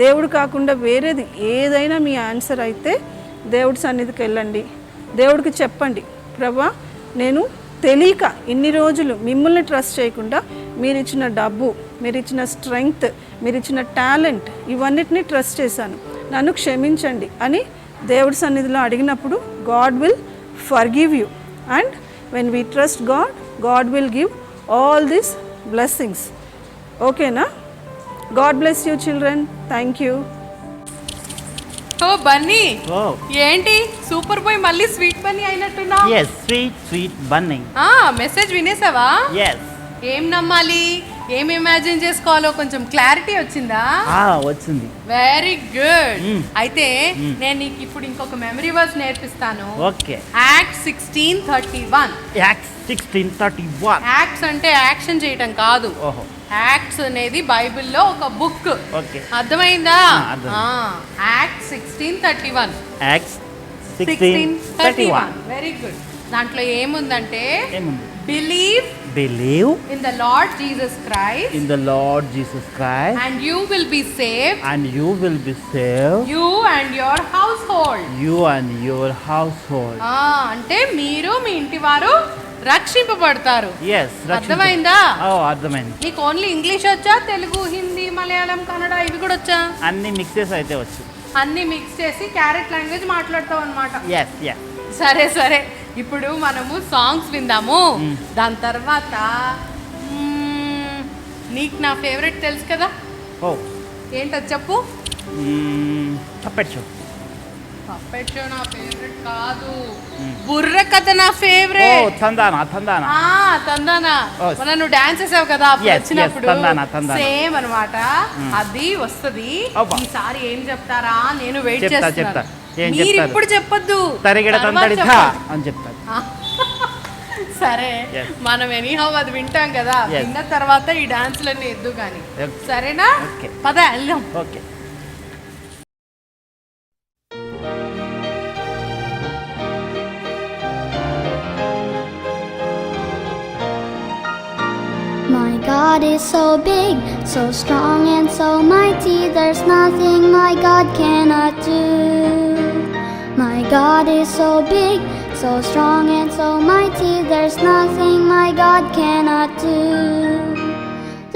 దేవుడు కాకుండా వేరేది ఏదైనా మీ ఆన్సర్ అయితే దేవుడి సన్నిధికి వెళ్ళండి. దేవుడికి చెప్పండి, ప్రభా నేను తెలియక ఇన్ని రోజులు మిమ్మల్ని ట్రస్ట్ చేయకుండా మీరు ఇచ్చిన డబ్బు, మీరు ఇచ్చిన స్ట్రెంగ్త్, మీరు ఇచ్చిన టాలెంట్, ఇవన్నిటిని ట్రస్ట్ చేశాను, నన్ను క్షమించండి అని దేవుడి సన్నిధిలో అడిగినప్పుడు God will forgive you. And when we trust God, God will give all these blessings. ఓకేనా? God bless you children. Thank you. ఓ బన్నీ, ఓ ఏంటి సూపర్ బాయ్ మళ్ళీ స్వీట్ బన్నీ అయినట్టున్నా? Yes, sweet bunny. మెసేజ్ వినేసావా? ఎస్. ఏం నమ్మాలి, ఏం ఇమాజిన్ చేసుకోవాలో కొంచెం క్లారిటీ వచ్చిందా? వచ్చింది. Very good. అయితే నేను నీకు ఇప్పుడు ఇంకొక మెమరీ వర్స్ నేర్పిస్తాను. ఓకే. యాక్ట్ 16:31. యాక్ట్స్ 16:31. యాక్ట్స్ అంటే యాక్షన్ చేయటం కాదు. ఓహో. యాక్ట్స్ అనేది బైబిల్లో ఒక బుక్. ఓకే. అర్థమైందా? అర్థమైంది. యాక్ట్ 16:31. యాక్ట్స్ 16:31. Very good. దాంట్లో ఏముందంటే ఏముంది? Believe in the Lord Jesus Christ, in the Lord Jesus Christ, and you will be saved, and you will be saved, you and your household. you and your household. అంటే మీరు మీ ఇంటి వారు రక్షింపబడతారు. Yes, అర్థమైందా? అర్థమైంది. నీకు ఓన్లీ ఇంగ్లీష్ వచ్చా, తెలుగు, హిందీ, మలయాళం, కన్నడ ఇవి కూడా వచ్చా? అన్ని మిక్సెస్ అయితే వచ్చు. అన్ని మిక్స్ చేసి క్యారెట్ లాంగ్వేజ్ మాట్లాడతావు అనమాట. Yes yes. సరే ఇప్పుడు మనము సాంగ్స్ విందాము. దాని తర్వాత నీకు నా ఫేవరెట్ తెలుసు కదా. ఓ ఏంటో చెప్పు. Puppet show. పప్పెట్ షో నా ఫేవరెట్ కాదు. బుర్ర కథ నా ఫేవరెట్. తందానా. తందానా. Oh. మన నువ్వు డాన్స్ చేసావు కదా అప్పుడు Yes, వచ్చినప్పుడు. yes, తందానా. సేమ్ అన్నమాట. అది వస్తది. అబ్బా. ఈసారి ఏం చెప్తారా నేను వెయిట్ చెప్తా. చేస్తాను. ఏం మీరు చెప్తారు? ఇప్పుడు చెప్పొద్దు, తరిగడ తర్వాత తంతడితా చెప్పండి. అని చెప్తారు. సరే, Yes. మనం ఎనీహౌ అది వింటాం కదా. Yes. విన్న తర్వాత ఈ డాన్స్లన్నీ ఎద్దు కానీ. Yes. సరేనా? Okay. పద వెళ్దాం. Okay. My God is so big, so strong and so mighty, there's nothing my God cannot do. My God is so big, so strong and so mighty, there's nothing my God cannot do.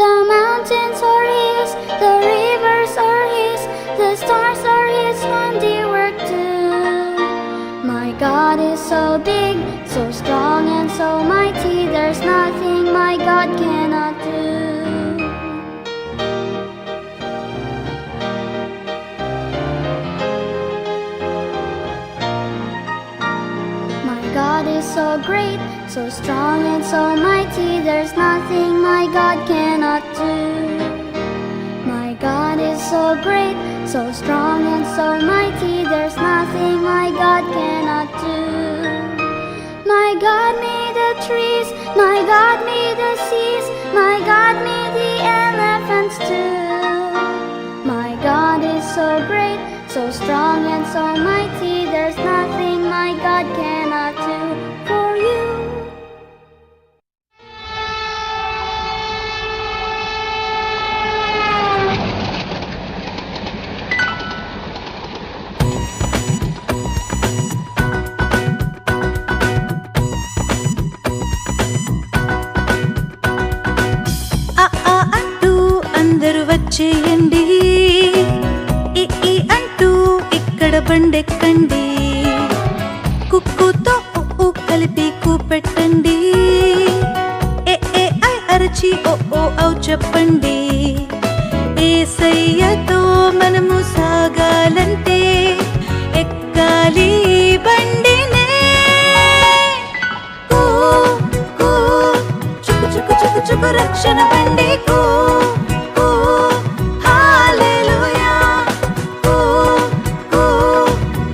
The mountains are His, the rivers are His, the stars are His handiwork too. My God is so big, so strong and so mighty, there's nothing my God cannot do. My God is so great, so strong and so mighty, there's nothing my God cannot do. My God is so great, so strong and so mighty, there's nothing my God cannot do. My God made the trees, my God made the seas, my God made the elephants too. My God is so great, so strong and so mighty, there's nothing my God cannot do for you. ఆ ఆ అంటూ అందరూ వచ్చేయండి, ఈ ఈ అంటూ ఇక్కడ బండెక్కండి, కుక్కుతో ఉ కలిపి కూపెట్టండి, ఏ ఏ ఐ అరచి ఓ ఓ ఔ చెప్పండి. యేసయ్యతో మనము సాగాలంటే ఎక్కాలి బండినే. కూ కూ చుకు చుకు చుకు చుకు రక్షణ బండి కూ కూ హల్లెలూయా. కూ కూ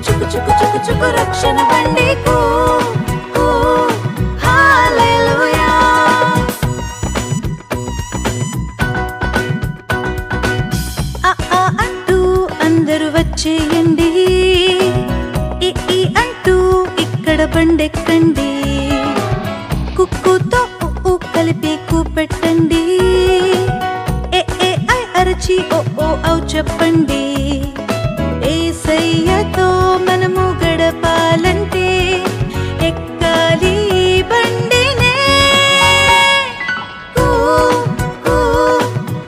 చుకు చుకు చుకు చుకు రక్షణ బండి కూ కూ హల్లెలూయా. ఆ ఆ అంటూ అందరూ వచ్చేయండి, ఈ ఈ అంటూ ఇక్కడ బండెక్కండి, కుక్కుతో ఉ కలిపి కూపెట్టండి, ఏ ఏ ఐ అరచి ఓ ఓ ఔ చెప్పండి. యేసయ్యతో మనము గడపాలంటే ఎక్కాలి బండినే. కూ కూ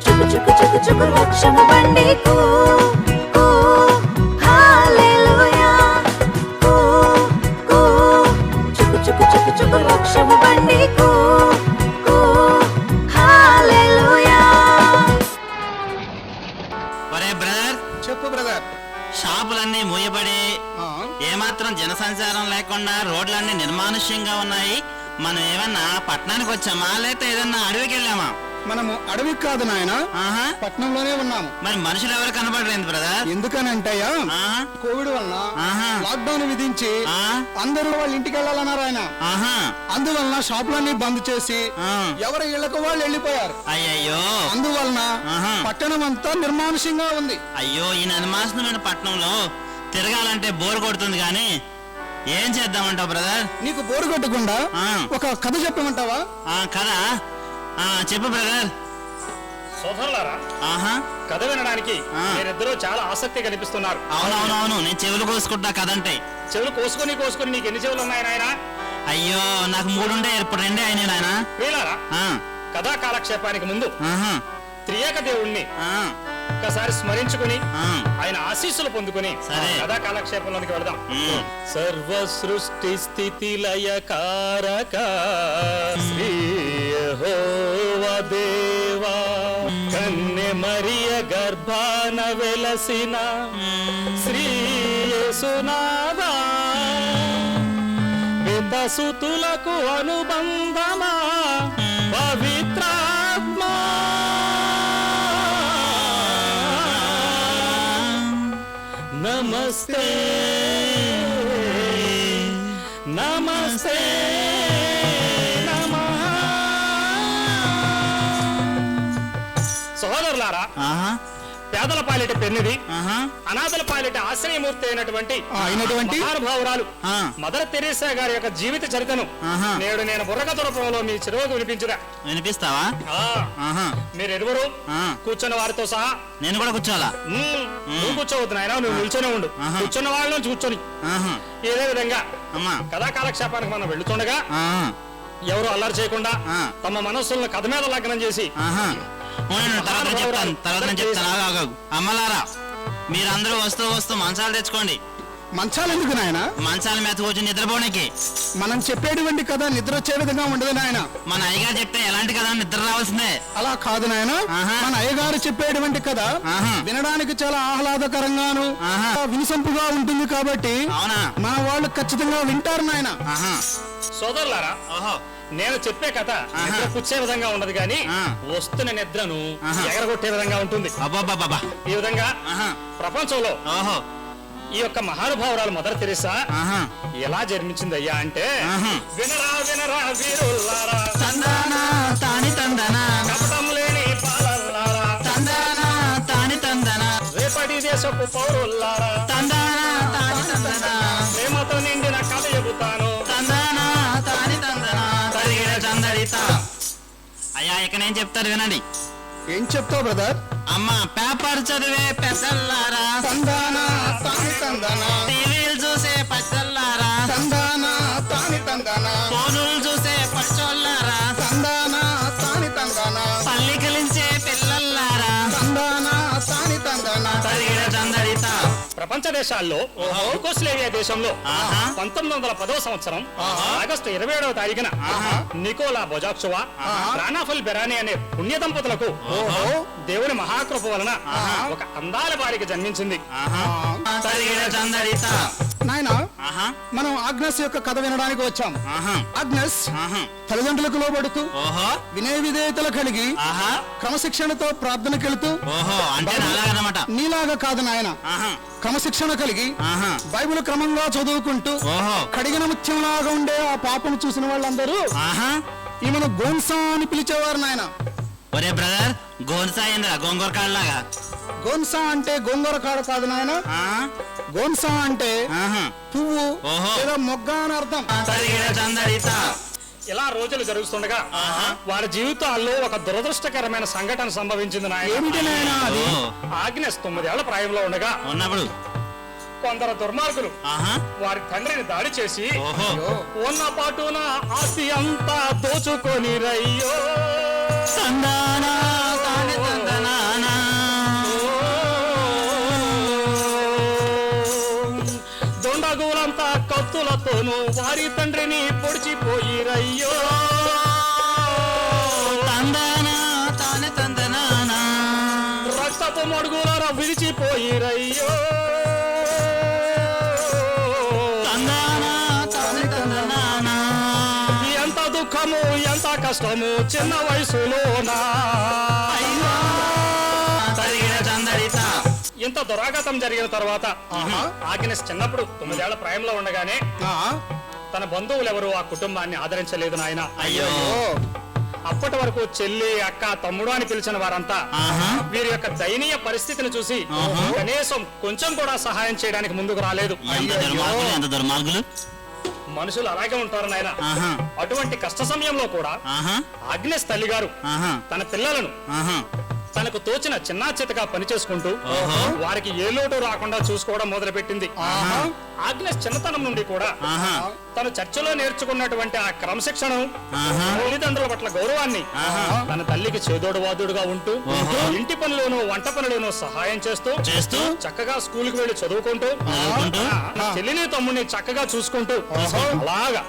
చుకు చుకు చుకు చుకు రక్షణ బండి కూ కూ హల్లెలూయా. కూ కూ చుకు చుకు చుకు చుకు రక్షణ బండి కూ కూ హల్లెలూయా. ఒరే బ్రదర్, చెప్పు బ్రదర్. షాపులన్నీ మూయబడి ఏమాత్రం జనసంచారం లేకుండా రోడ్లన్నీ నిర్మానుష్యంగా ఉన్నాయి. మనం ఏమన్నా పట్టణానికి వచ్చామా లేకపోతే ఏదన్నా అడవికి వెళ్ళామా? మనము అడవికి కాదు నాయన, ఆహా. పట్నంలోనే ఉన్నాము. మరి మనుషులు ఎవరు కనబడలేదు బ్రదర్? ఎందుకనంటయ్యా, కోవిడ్ వలన ఆహా. లాక్డౌన్ విధించి ఆ? అందరూ వాళ్ళ ఇంటికి వెళ్ళాలన్నారు ఆయన. ఆహా. అందువలన షాపులన్నీ బంద్ చేసి ఆ. ఎవరి ఇళ్లకు వాళ్ళు వెళ్ళిపోయారు. అయ్యయ్యో, అందువలన ఆహా. పట్టణం అంతా నిర్మానుష్యంగా ఉంది. అయ్యో, ఈ నిర్మానుష్యమైన పట్టణంలో తిరగాలంటే బోర్ కొడుతుంది కానీ ఏం చేద్దామంటావు బ్రదర్? నీకు బోరు కొట్టకుండా ఆ. ఒక కథ చెప్పమంటావా? కదా, చెప్పు బ్రదర్. సోదరులారా, ఆహా. కథ వినడానికి ఆ. మీరిద్దరూ చాలా ఆసక్తి కనిపిస్తున్నారు. అవునవునవును, నేను చెవులు కోసుకుంటా కదంటే. చెవులు కోసుకొని కోసుకొని నీకు ఎన్ని చెవులు ఉన్నాయి నాయన? అయ్యో, నాకు 3 ఉండే, ఇప్పుడు 2 అయినాయి నాయన. ప్రియులారా, కథా కాలక్షేపానికి ముందు త్రియేక దేవుణ్ణి ఒక్కసారి స్మరించుకుని ఆయన ఆశీస్సులు పొందుకుని సరే. కథా కాలక్షేపంలోనికి వెళదాం. సర్వ సృష్టి స్థితి లయ కారక శ్రీ యెహోవా దేవా, కన్యె మరియ గర్భాన వెలసిన శ్రీ యేసునాథా, పితసుతులకు అనుబంధమా పవిత్రాత్మా, నమస్తే నమస్తే నమః. సహోదరులారా, పేదల పాలిట పెన్నిది, అనాథల పాలిట ఆశ్రయమూర్తి అయినటువంటి మహానుభావురాలు మదర్ తెరీసా గారి యొక్క జీవిత చరిత్రను నేడు నేను బుర్రకథ రూపంలో మీ చెరువుకు వినిపిస్తావా? మీరెరువురు కూర్చున్న వారితో సహా. నేను కూడా కూర్చోవాలా? నువ్వు కూర్చోవద్దు నాయన, నువ్వు నిల్చొనే ఉండు. కూర్చున్న వాళ్ళ నుంచి కూర్చొని ఏదే విధంగా కథా కాలక్షేపానికి మనం వెళ్తుండగా ఎవరు అల్లరి చేయకుండా తమ మనస్సులను కథ మీద లగ్నం చేసి తర్వాత నేను చెప్తాను. అమ్మలారా, మీరందరూ వస్తూ వస్తూ మంచాలు తెచ్చుకోండి. మంచాలు ఎందుకు నాయన? మంచాల మీద కూర్చొని నిద్రపోవడానికి. మనం చెప్పేటువంటి కథ నిద్ర వచ్చే విధంగా ఉండదు నాయన. మన అయ్యగారు చెప్తే ఎలాంటి కదా నిద్ర రావాల్సిందే. అలా కాదు నాయన, మన అయ్యగారు చెప్పేటువంటి కథ వినడానికి చాలా ఆహ్లాదకరంగాను వినసొంపుగా ఉంటుంది కాబట్టి అవునా? మన వాళ్ళు ఖచ్చితంగా వింటారు నాయన. సోదరులారా, నేను చెప్పే కథ నిద్ర పుచ్చే విధంగా ఉండదు గాని వస్తున్న నిద్రను ఎగరగొట్టే విధంగా ఉంటుంది. అబ్బాబ్బాబ్బా. ఈ విధంగా ప్రపంచంలో ఓహో ఈ యొక్క మహానుభావురాలు మదర్ తెరిసా ఎలా జన్మించిందయ్యా అంటే, వినరా వినరా వీరుల్లారా, తందానా తాని తందనా, కపటం లేని పాలల్లారా, తందానా తాని తందనా, రేపటి దేశపు పౌరుల్లారా, తందానా తాని తందనా, ప్రేమతో నిండిన కథ చెబుతాను. తందానా తాని తందనా, తరిగిన చందరిత. అయ్యా ఇక నేను చెప్తారు వినండి. ఏం చెప్తావు బ్రదర్? అమ్మ పేపర్ చదివే పెద్దల్లారా, తందానా తాని తందానా, టీవీలు చూసే పచ్చల్లారా, తందానా తాని తందానా, ఫోనులు చూసే పచ్చోళ్ళారా, తందానా తాని తందానా, పల్లికలించే పిల్లల్లారా, తందానా తాని తందానా, తరిగిన చందరిత. ప్రపంచ దేశాల్లో యుగోస్లేవియా దేశంలో 1910వ సంవత్సరం ఆగస్టు 27వ తారీఖున నికోలా బొజాక్చువా, రానాఫల్ బెరానీ అనే పుణ్య దంపతులకు దేవుని మహాకృప వలన ఒక అందాల భార్యకి జన్మించింది. తరిగిన చందరిత. నాయన మనం ఆగ్నస్ యొక్క కథ వినడానికి వచ్చాం. ఆగ్నస్ తల్లిదండ్రులకు లోబడుతూ ఓహో వినయ విధేయతలు కలిగి ఆహా క్రమశిక్షణతో ప్రార్థనకెళుతూ, ఓహో అంటే నాలాగనమాట. నీలాగా కాదు నాయన, క్రమశిక్షణ కలిగి బైబిల్ క్రమంగా చదువుకుంటూ ఓహో కడిగిన ముత్యంలాగా ఉండే ఆ పాపను చూసిన వాళ్ళందరూ ఈమెను గోన్సా అని పిలిచేవారు నాయన. ఒరే బ్రదర్, గోన్సాయింద్ర గోంగూర కాళ్ళలాగా. గోన్సా అంటే గోంగూర కాడ కాదు నాయన, గోన్సా అంటే పువ్వు లేదా మొగ్గ అని అర్థం. తరిగిన చందరిత. ఇలా రోజులు జరుగుతుండగా వారి జీవితాల్లో ఒక దురదృష్టకరమైన సంఘటన సంభవించింది నాయన. ఏమిటి నాయన అది? ఆగ్నెస్ 9 ఏళ్ల ప్రాయంలో ఉండగా ఉన్నప్పుడు కొందరు దుర్మార్గులు వారి తండ్రిని దాడి చేసి ఉన్న పాటున ఆస్తి అంతా దోచుకొని రయ్యో, తందానా తాని తందనానా, దొండగులంతా కత్తులతోనూ వారి తండ్రిని పొడిచిపోయి రయ్యో, తందానా తాని తందనానా, రక్తపు మడుగుల విడిచిపోయి రయ్యో, తందానా తాని తందనానా. ఎంత దుఃఖము ఎంత కష్టము చిన్న వయసులోనా. తరిగిన చందరిత. ఇంత దురాఘాతం జరిగిన తర్వాత ఆగ్నెస్ చిన్నప్పుడు 9 ఏళ్ల ప్రాయంలో ఉండగానే తన బంధువులు ఎవరు ఆ కుటుంబాన్ని ఆదరించలేదు నాయన. అయ్యో అప్పటి వరకు చెల్లి అక్క తమ్ముడు అని పిలిచిన వారంతా వీరి యొక్క దయనీయ పరిస్థితిని చూసి కనీసం కొంచెం కూడా సహాయం చేయడానికి ముందుకు రాలేదు. ఎంత దుర్మార్గులు. మనుషులు అలాగే ఉంటారు నాయన. అటువంటి కష్ట సమయంలో కూడా ఆగ్నెస్ తల్లి గారు తన పిల్లలను తనకు తోచిన చిన్నా చితగా పనిచేసుకుంటూ వారికి ఏ లోటు రాకుండా చూసుకోవడం మొదలుపెట్టింది. ఆగ్నెస్ చిన్నతనం నుండి కూడా తను చర్చలో నేర్చుకున్నటువంటి ఆ క్రమశిక్షణను, తల్లిదండ్రుల పట్ల గౌరవాన్ని తన తల్లికి చేదోడు వాదుడుగా ఉంటూ ఇంటి పనులను వంట పనులను సహాయం చేస్తూ చక్కగా స్కూల్ కి వెళ్లి చదువుకుంటూ చెల్లిని తమ్ముడిని చక్కగా చూసుకుంటూ అలాగా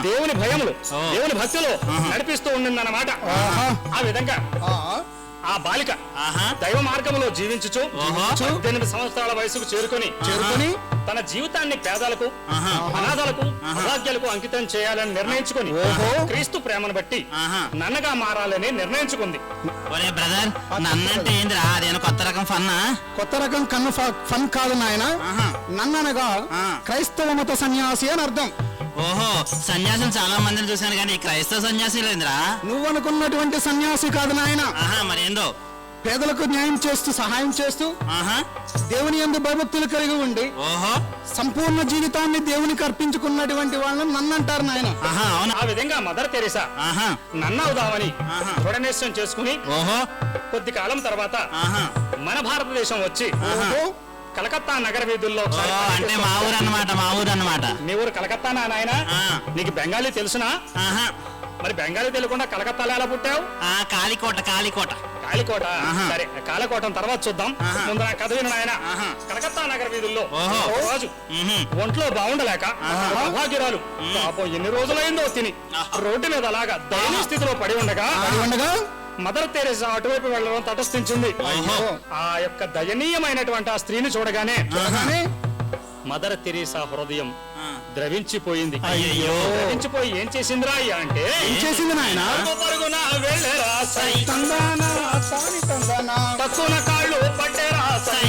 దేవుని భయములు దేవుని భక్తిలో నడిపిస్తూ ఉండిందన్నమాట. ఆ విధంగా ఆ బాలిక దైవ మార్గంలో జీవించుచు 18 సంవత్సరాల వయసుకు చేరుకొని తన జీవితాన్ని పేదలకు, అనాథలకు, అభాగ్యాలకు అంకితం చేయాలని నిర్ణయించుకొని క్రీస్తు ప్రేమను బట్టి నన్నగా మారాలని నిర్ణయించుకుంది. ఒరే బ్రదర్, నన్నంటే ఏందిరా? అదేనా కొత్త రకం ఫన్నా? కొత్త రకం కన్ను ఫన్ కాదు నాయన. నన్ననగా క్రైస్తవ మత సన్యాసి అని అర్థం. ఓహో, సన్యాసులు చాలా మందిని చూశాను కానీ క్రైస్తవ సన్యాసి లేదురా. నువ్వు అనుకున్నటువంటి సన్యాసి కాదు నాయన. మరేందో పేదలకు న్యాయం చేస్తూ సహాయం చేస్తూ దేవుని యందు భయభక్తులు కలిగి ఉండి సంపూర్ణ జీవితాన్ని దేవునికి అర్పించుకున్నటువంటి వాళ్ళని నన్నంటారు నాయన. ఆ విధంగా మదర్ తెరిసా నన్నవుదామని దృఢ నిశ్చయం చేసుకుని కొద్ది కాలం తర్వాత మన భారతదేశం వచ్చి కలకత్తా నగర వీధుల్లో, అంటే మా ఊరు అన్నమాట. మా ఊరు అన్నమాట. నీ ఊరు కలకత్తానా నాయన? నీకు బెంగాలీ తెలుసునా? మరి బెంగాలీ తెలియకుండా కలకత్తాలో ఎలా పుట్టావు? కాలికోట కాలికోట. ఆహా. సరే, కాలకోటం తర్వాత చూద్దాం. ఆహా. ముందు నా కథ విను నాయన. ఆహా. కలకత్తా నగర వీధుల్లో ఓహో. ఓ రాజు ఒంట్లో బాగుండలేక అభాగ్యురాలు పాపం ఎన్ని రోజులైందో తిని రోడ్డు మీద అలాగా దయనీయ స్థితిలో పడి ఉండగా మదర్ తెరెసా అటువైపు వెళ్ళడం తటస్థించింది. ఆ యొక్క దయనీయమైనటువంటి ఆ స్త్రీని చూడగానే మదర్ తెరెసా హృదయం ద్రవించిపోయింది. అయ్యయ్యో. ద్రవించిపోయి ఏం చేసిందిరా అయ్యా అంటే పరుగున వెళ్ళేరా సై, తక్కువ కాళ్ళు పట్టేరా సై,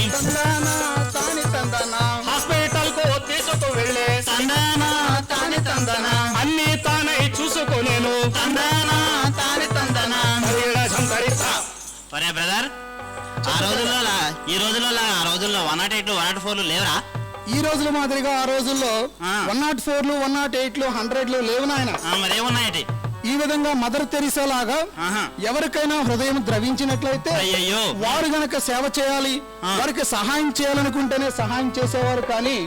హాస్పిటల్ కు తీసుకు వెళ్ళే అన్ని తానై చూసుకోలేను. ఒరే బ్రదర్, ఈ రోజుల్లో ఆ రోజుల్లో 108 104 లేవరా? ఈ రోజుల మాదిరిగా ఆ రోజుల్లో 104లు 108లు 100లు లేవు నాయన. మరేమున్నాయి? ఈ విధంగా మదర్ తెరిసా లాగా ఎవరికైనా హృదయం ద్రవించినట్లయితే అయ్యయ్యో. వారు గనక సేవ చేయాలి, వారికి సహాయం చేయాలనుకుంటేనే సహాయం చేసేవారు. కానీ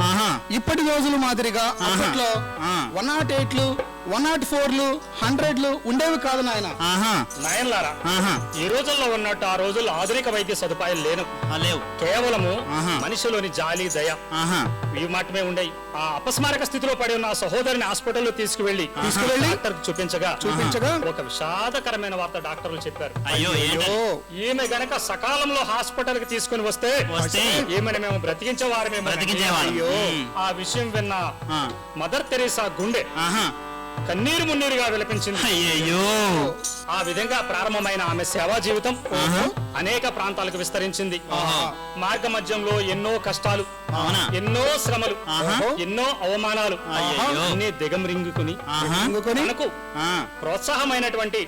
ఇప్పటి రోజుల మాదిరిగా అప్పట్లో 108లు 104లు 100లు ఉండేవి కాదు నాయన. నాయనలారా, ఈ రోజుల్లో ఉన్నట్టు ఆ రోజుల్లో ఆధునిక వైద్య సదుపాయాలు లేవు. కేవలము మనిషిలోని జాలి దయ ఇవి మాత్రమే ఉండేవి. ఆ అపస్మారక స్థితిలో పడి ఉన్న ఆ సహోదరిని హాస్పిటల్లో తీసుకువెళ్లి డాక్టర్ చూపించగా ఒక విషాదకరమైన వార్త డాక్టర్లు చెప్పారు. అయ్యో, ఈమె గనక సకాలంలో హాస్పిటల్ కి తీసుకుని వస్తే ఈమెను మేము బ్రతికించేవారమే. అయ్యో, ఆ విషయం విన్న మదర్ తెరెసా గుండె కన్నీరు మున్నీరుగా విలపించింది. అయ్యయ్యో. ఆ విధంగా ప్రారంభమైన ఆమె సేవా జీవితం అనేక ప్రాంతాలకు విస్తరించింది. మార్గ మధ్యంలో ఎన్నో కష్టాలు, ఎన్నో శ్రమలు, ఎన్నో అవమానాలు అన్నీ దిగమరింగుకుని తనకు ప్రోత్సాహమైనటువంటి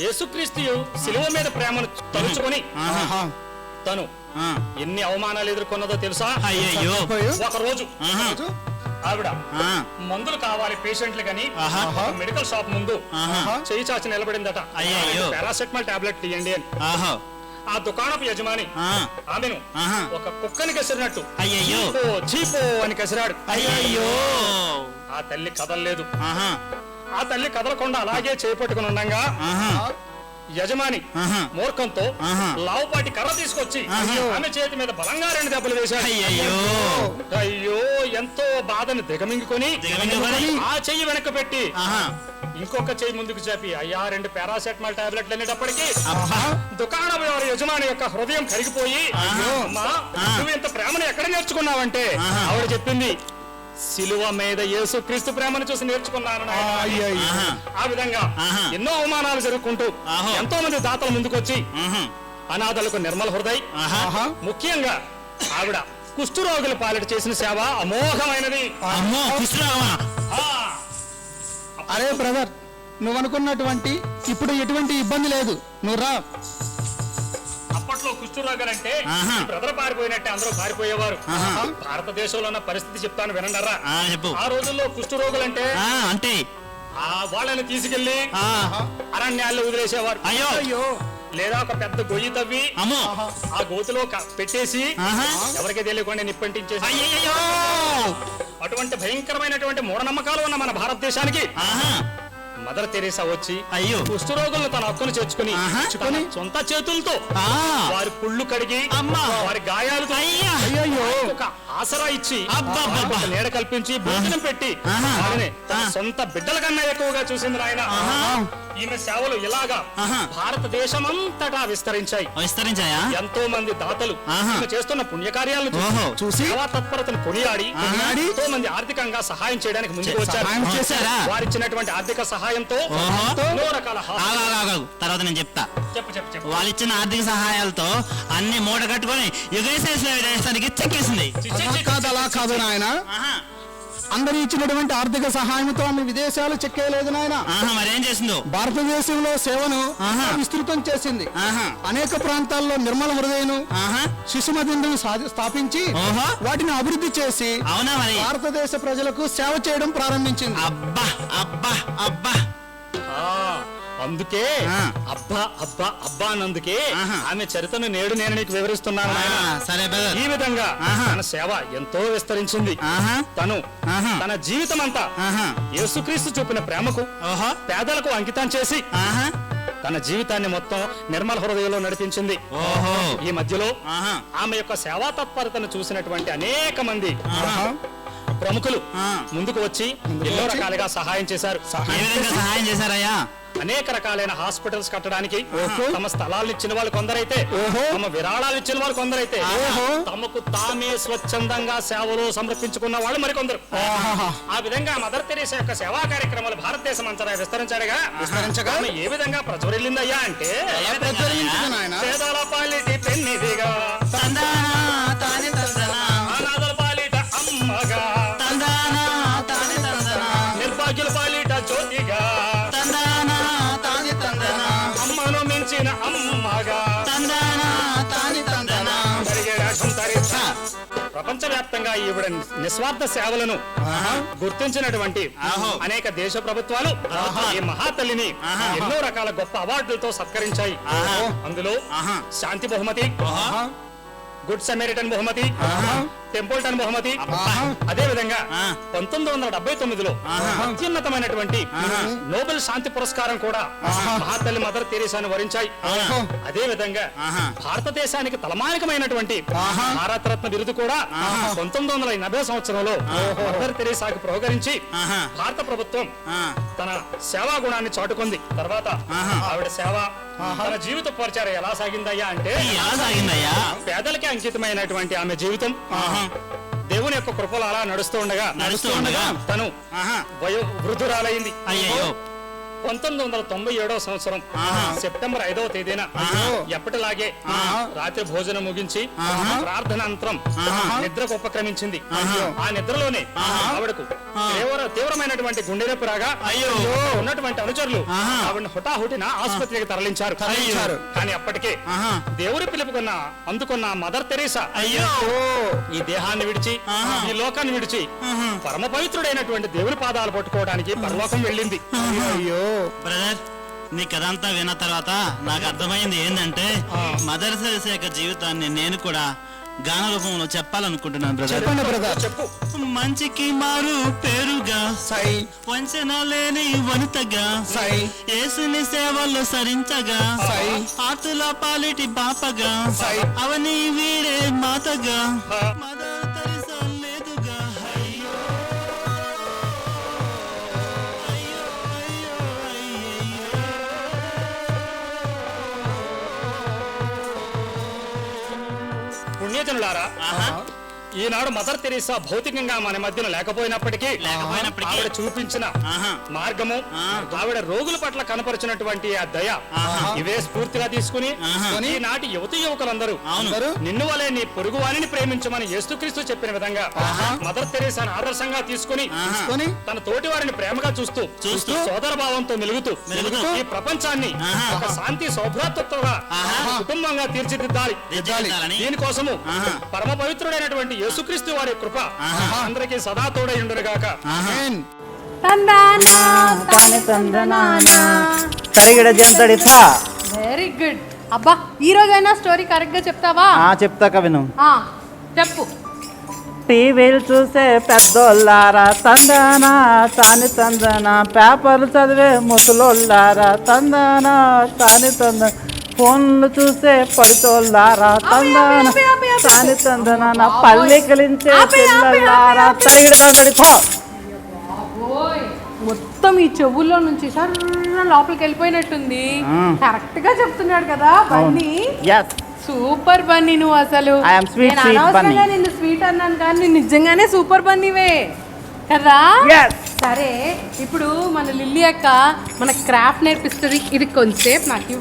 యేసుక్రీస్తు శిలువ మీద ప్రేమను తలుచుకొని తను ఎన్ని అవమానాలు ఎదుర్కొన్నదో తెలుసా? అయ్యయ్యో. ఒక రోజు ఆవిడ మందులు కావాలి పేషెంట్లు గని మెడికల్ షాప్ ముందు చేయి చాచి నిలబడిందట. పారాసెటమాల్ టాబ్లెట్ తీయండి అని. ఆ దుకాణపు యజమాని ఆమెను ఒక కుక్కని కసిరినట్టు అయ్యయ్యో చీపో అని కసిరాడు. అయ్యయ్యో. ఆ తల్లి కదలలేదు. ఆ తల్లి కదలకుండా అలాగే చేపట్టుకుని ఉండగా యజమాని మూర్ఖంతో లావుపాటి కర్ర తీసుకొచ్చి ఆమె చేతి మీద బలంగా 2 దెబ్బలు వేశాడు. అయ్యో, ఎంతో బాధను దిగమింగుకొని ఆ చెయ్యి వెనక్కి పెట్టి ఇంకొక చెయ్యి ముందుకు చెప్పి అయ్యా 2 పారాసెటమాల్ టాబ్లెట్లు అనేటప్పటికీ దుకాణం యజమాని యొక్క హృదయం కరిగిపోయి, అమ్మా నువ్వు ఇంత ప్రేమను ఎక్కడ నేర్చుకున్నావంటే ఆవిడ చెప్పింది, శిలువ మీద యేసుక్రీస్తు ప్రేమను చూసి నేర్చుకున్నాను. ఆ విధంగా ఎన్నో అవమానాలు జరుపుకుంటూ ఎంతో మంది దాతలు ముందుకొచ్చి అనాథలకు నిర్మల హృదయ్, ముఖ్యంగా ఆవిడ కుష్ఠరోగుల పాలిట చేసిన సేవ అమోఘమైనది. అరే బ్రదర్, నువ్వు అనుకున్నటువంటి ఇప్పుడు ఎటువంటి ఇబ్బంది లేదు, నువ్వు రా. అప్పట్లో కుష్ఠరోగులంటే బ్రదర్ పారిపోయినట్టే అందరూ పారిపోయేవారు. భారతదేశంలో ఉన్న పరిస్థితి చెప్తాను వినండరా. ఆ రోజుల్లో కుష్ఠరోగులంటే అంటే వాళ్ళని తీసుకెళ్లి అరణ్యాల్లో వదిలేసేవారు. అయ్యో. లేదా ఒక పెద్ద గొయ్యి తవ్వి ఆ గోతులో పెట్టేసి ఎవరికి తెలియకుండా నిప్పంటించేసి, అటువంటి భయంకరమైనటువంటి మూఢనమ్మకాలు ఉన్న మన భారతదేశానికి మదర్ తెరెసా వచ్చి కుష్ఠరోగులను తన హక్కును చేర్చుకుని సొంత చేతులతో వారి పుళ్ళు కడిగి వారి గాయాలతో ఒక ఆసరా ఇచ్చి నీడ కల్పించి భోజనం పెట్టి వారిని తన సొంత బిడ్డల కన్నా ఎక్కువగా చూసింది ఆయన. ఈమె సేవలు ఇలాగా భారతదేశమంతటా విస్తరించాయా? ఎంతో మంది దాతలు ఈమె చేస్తున్న పుణ్యకార్యాలను చూసి తత్పరతను కొనియాడి ఎంతో మంది ఆర్థికంగా సహాయం చేయడానికి ముందుకు వచ్చారు. వారిచ్చినటువంటి ఆర్థిక సహాయంతో ఎన్నో రకాల తర్వాత నేను చెప్తా. చెప్పు. వాళ్ళు ఇచ్చిన ఆర్థిక సహాయాలతో అన్ని మూట కట్టుకొని యుగేశానికి చెక్కేసింది. అలా కాదు నాయన, అందరూ ఇచ్చినటువంటి ఆర్థిక సహాయంతో ఆమె విదేశాలు చెక్కేయలేదు నాయన. మరేం చేసిందో? భారతదేశంలో సేవను విస్తృతం చేసింది. అనేక ప్రాంతాల్లో నిర్మల హృదయను, శిశు మందిరం స్థాపించి వాటిని అభివృద్ధి చేసి భారతదేశ ప్రజలకు సేవ చేయడం ప్రారంభించింది. అబ్బా. అందుకే అబ్బా అబ్బా అబ్బా అన్నందుకే ఆమె చరిత్రను నేడు నేను నీకు వివరిస్తున్నాను నాయనా. సరే బ్రదర్. ఈ విధంగా తన సేవ ఎంతో విస్తరించింది. తను తన జీవితం అంతా యేసుక్రీస్తు చూపిన ప్రేమకు పేదలకు అంకితం చేసి తన జీవితాన్ని మొత్తం నిర్మల హృదయంలో నడిపించింది. ఈ మధ్యలో ఆమె యొక్క సేవా తత్పరతను చూసినటువంటి అనేక మంది ప్రముఖులు ముందుకు వచ్చి ఎన్నో రకాలుగా సహాయం చేశారు. సహాయం చేశారయ్యా. అనేక రకాలైన హాస్పిటల్స్ కట్టడానికి తమ స్థలాలు ఇచ్చిన వాళ్ళు కొందరైతే, తమ విరాళాలు ఇచ్చిన వాళ్ళు కొందరైతే, తమకు తామే స్వచ్ఛందంగా సేవలు సమర్పించుకున్న వాళ్ళు మరికొందరు. ఆ విధంగా మదర్ తెరీసా యొక్క సేవా కార్యక్రమాలు భారతదేశం అంతటా విస్తరించగా ఆమె ఏ విధంగా ప్రచురిల్లిందయ్యా అంటే పేదల పాలిటి పెన్నిదిగా, అనాథల పాలిట అమ్మగా, నిర్భాగ్యుల పాలిట జ్యోతిగా, అమ్మను మించిన అమ్మగా, ప్రపంచవ్యాప్తంగా ఈవిడ నిస్వార్థ సేవలను గుర్తించినటువంటి అనేక దేశ ప్రభుత్వాలు ఈ మహాతల్లిని ఎన్నో రకాల గొప్ప అవార్డులతో సత్కరించాయి. అందులో శాంతి బహుమతి, గుడ్ సమరిటన్ బహుమతి, టెంపుల్టన్ బహుమతి, అదే విధంగా 1979లో అత్యున్నతమైనటువంటి నోబెల్ శాంతి పురస్కారం కూడా మహాతల్లి మదర్ తెరీసాను వరించాయి. అదే విధంగా భారతదేశానికి తలమానికమైనటువంటి భారతరత్న బిరుదు కూడా 1980 సంవత్సరంలో మదర్ తెరీసాకు ప్రోగరించి భారత ప్రభుత్వం తన సేవా గుణాన్ని చాటుకుంది. తర్వాత ఆవిడ సేవ తన జీవిత పరిచయం ఎలా సాగిందయ్యా అంటే పేదలకి అంకితమైనటువంటి ఆమె జీవితం దేవుని యొక్క కృపలు అలా నడుస్తూ ఉండగా తను వృద్ధురాలైంది. 1997 సంవత్సరం సెప్టెంబర్ 5వ తేదీన ఎప్పటిలాగే రాత్రి భోజనం ముగించి ప్రార్థనాంతరం నిద్రకు ఉపక్రమించింది. ఆ నిద్రలోనే ఆవిడకు తీవ్రమైనటువంటి గుండె నొప్పి రాగా ఉన్నటువంటి అనుచరులు ఆవిడని హుటాహుటిన ఆసుపత్రికి తరలించారు. కానీ అప్పటికే దేవుడి పిలుపుకున్న అందుకున్న మదర్ తెరీసా ఈ దేహాన్ని విడిచి ఈ లోకాన్ని విడిచి పరమ పవిత్రుడైనటువంటి దేవుని పాదాలు పట్టుకోవడానికి పరలోకం వెళ్ళింది. బ్రదర్, నీ కథంతా విన్న తర్వాత నాకు అర్థమైంది ఏంటంటే మదర్ తెరీసా యొక్క జీవితాన్ని నేను కూడా గాన రూపంలో చెప్పాలనుకుంటున్నాను బ్రదర్. చెప్పు. మంచికి మారు పేరుగా, వంచన లేని వనితగా, యేసుని సేవల్లో సరించగా, ఆతుల పాలిటి పాపగా, అవని వీడే మాతగా, మదర్ తెరీసా లేదుగా. పుణ్యజనులారా, ఈనాడు మదర్ తెరీసా భౌతికంగా మన మధ్యన లేకపోయినప్పటికీ ఆవిడ చూపించిన మార్గము, ఆవిడ రోగుల పట్ల కనపరిచినటువంటి ఆ దయ, ఇవే స్ఫూర్తిగా తీసుకుని ఈనాటి యువకులందరూ నిన్ను వలే నీ పొరుగు వారిని ప్రేమించమని యేసుక్రీస్తు చెప్పిన విధంగా మదర్ తెరీసాను ఆదర్శంగా తీసుకుని తన తోటి వారిని ప్రేమగా చూస్తూ సోదర భావంతో మెలుగుతూ ఈ ప్రపంచాన్ని ఒక శాంతి సౌభ్రాతృత్వంగా కుటుంబంగా తీర్చిదిద్దాలి. దీనికోసము పరమ పవిత్రుడైనటువంటి యేసుక్రీస్తు వారి కృప అందరికీ సదా తోడై ఉండునుగాక. Very good. అబ్బా, ఈ రోజైనా స్టోరీ కరెక్ట్ గా చెప్తావా? చెప్తాక విను. చెప్పు. టీవీలు చూసే పెద్దోళ్ళారా తందానా తాని తందన, పేపర్లు చదివే ముసలోళ్ళారా తందానా తాని తందన, ఫోన్లు చూసే పడితోళ్ళారా తందాన తాని తందన, పల్లెకిలించే పిల్లలారా తరిగిడతో. మొత్తం ఈ చెవుల్లో నుంచి సర్ర లోపలికి వెళ్ళిపోయినట్టుంది. కరెక్ట్ గా చెప్తున్నాడు కదా బన్నీ. సూపర్ బన్నీ నువ్వు అసలు. నేను అనవసరంగా నిన్ను స్వీట్ అన్నాను కానీ నువ్వు నిజంగానే సూపర్ బన్నీవే కదా. సరే, ఇప్పుడు మన లిల్లీ అక్క మనకి క్రాఫ్ట్ నేర్పిస్తుంది. ఇది కొంచెంసేపు నాకు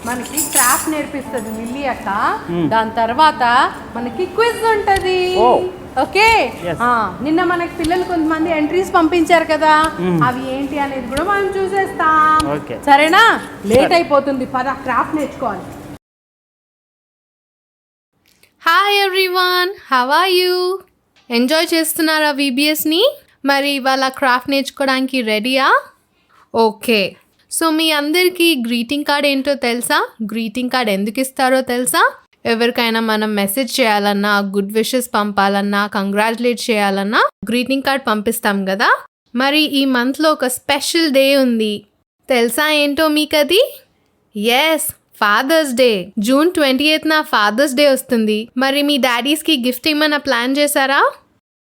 మనకి క్రాఫ్ట్ నేర్పిస్తుంది లిల్లీ అక్క. దాని తర్వాత మనకి క్విజ్ ఉంటది. ఓకే, నిన్న మనకి పిల్లలు కొంతమంది ఎంట్రీస్ పంపించారు కదా, అవి ఏంటి అనేది కూడా మనం చూసేస్తాం. సరేనా? లేట్ అయిపోతుంది, పద క్రాఫ్ట్ నేర్చుకోవాలి. Hi everyone, how are you? Enjoy చేస్తున్నారా VBSని? మరి ఇవాళ క్రాఫ్ట్ నేర్చుకోవడానికి రెడీయా? ఓకే, సో మీ అందరికీ గ్రీటింగ్ కార్డ్ ఏంటో తెలుసా? గ్రీటింగ్ కార్డ్ ఎందుకు ఇస్తారో తెలుసా? ఎవరికైనా మనం మెసేజ్ చేయాలన్నా, గుడ్ విషెస్ పంపాలన్నా, కంగ్రాచులేట్ చేయాలన్నా గ్రీటింగ్ కార్డ్ పంపిస్తాం కదా. మరి ఈ మంత్లో ఒక స్పెషల్ డే ఉంది. తెలుసా ఏంటో మీకు అది? Yes, father's day. June 28th father's day వస్తుంది. మరి మీ డాడీస్కి గిఫ్ట్ ఏమైనా ప్లాన్ చేశారా?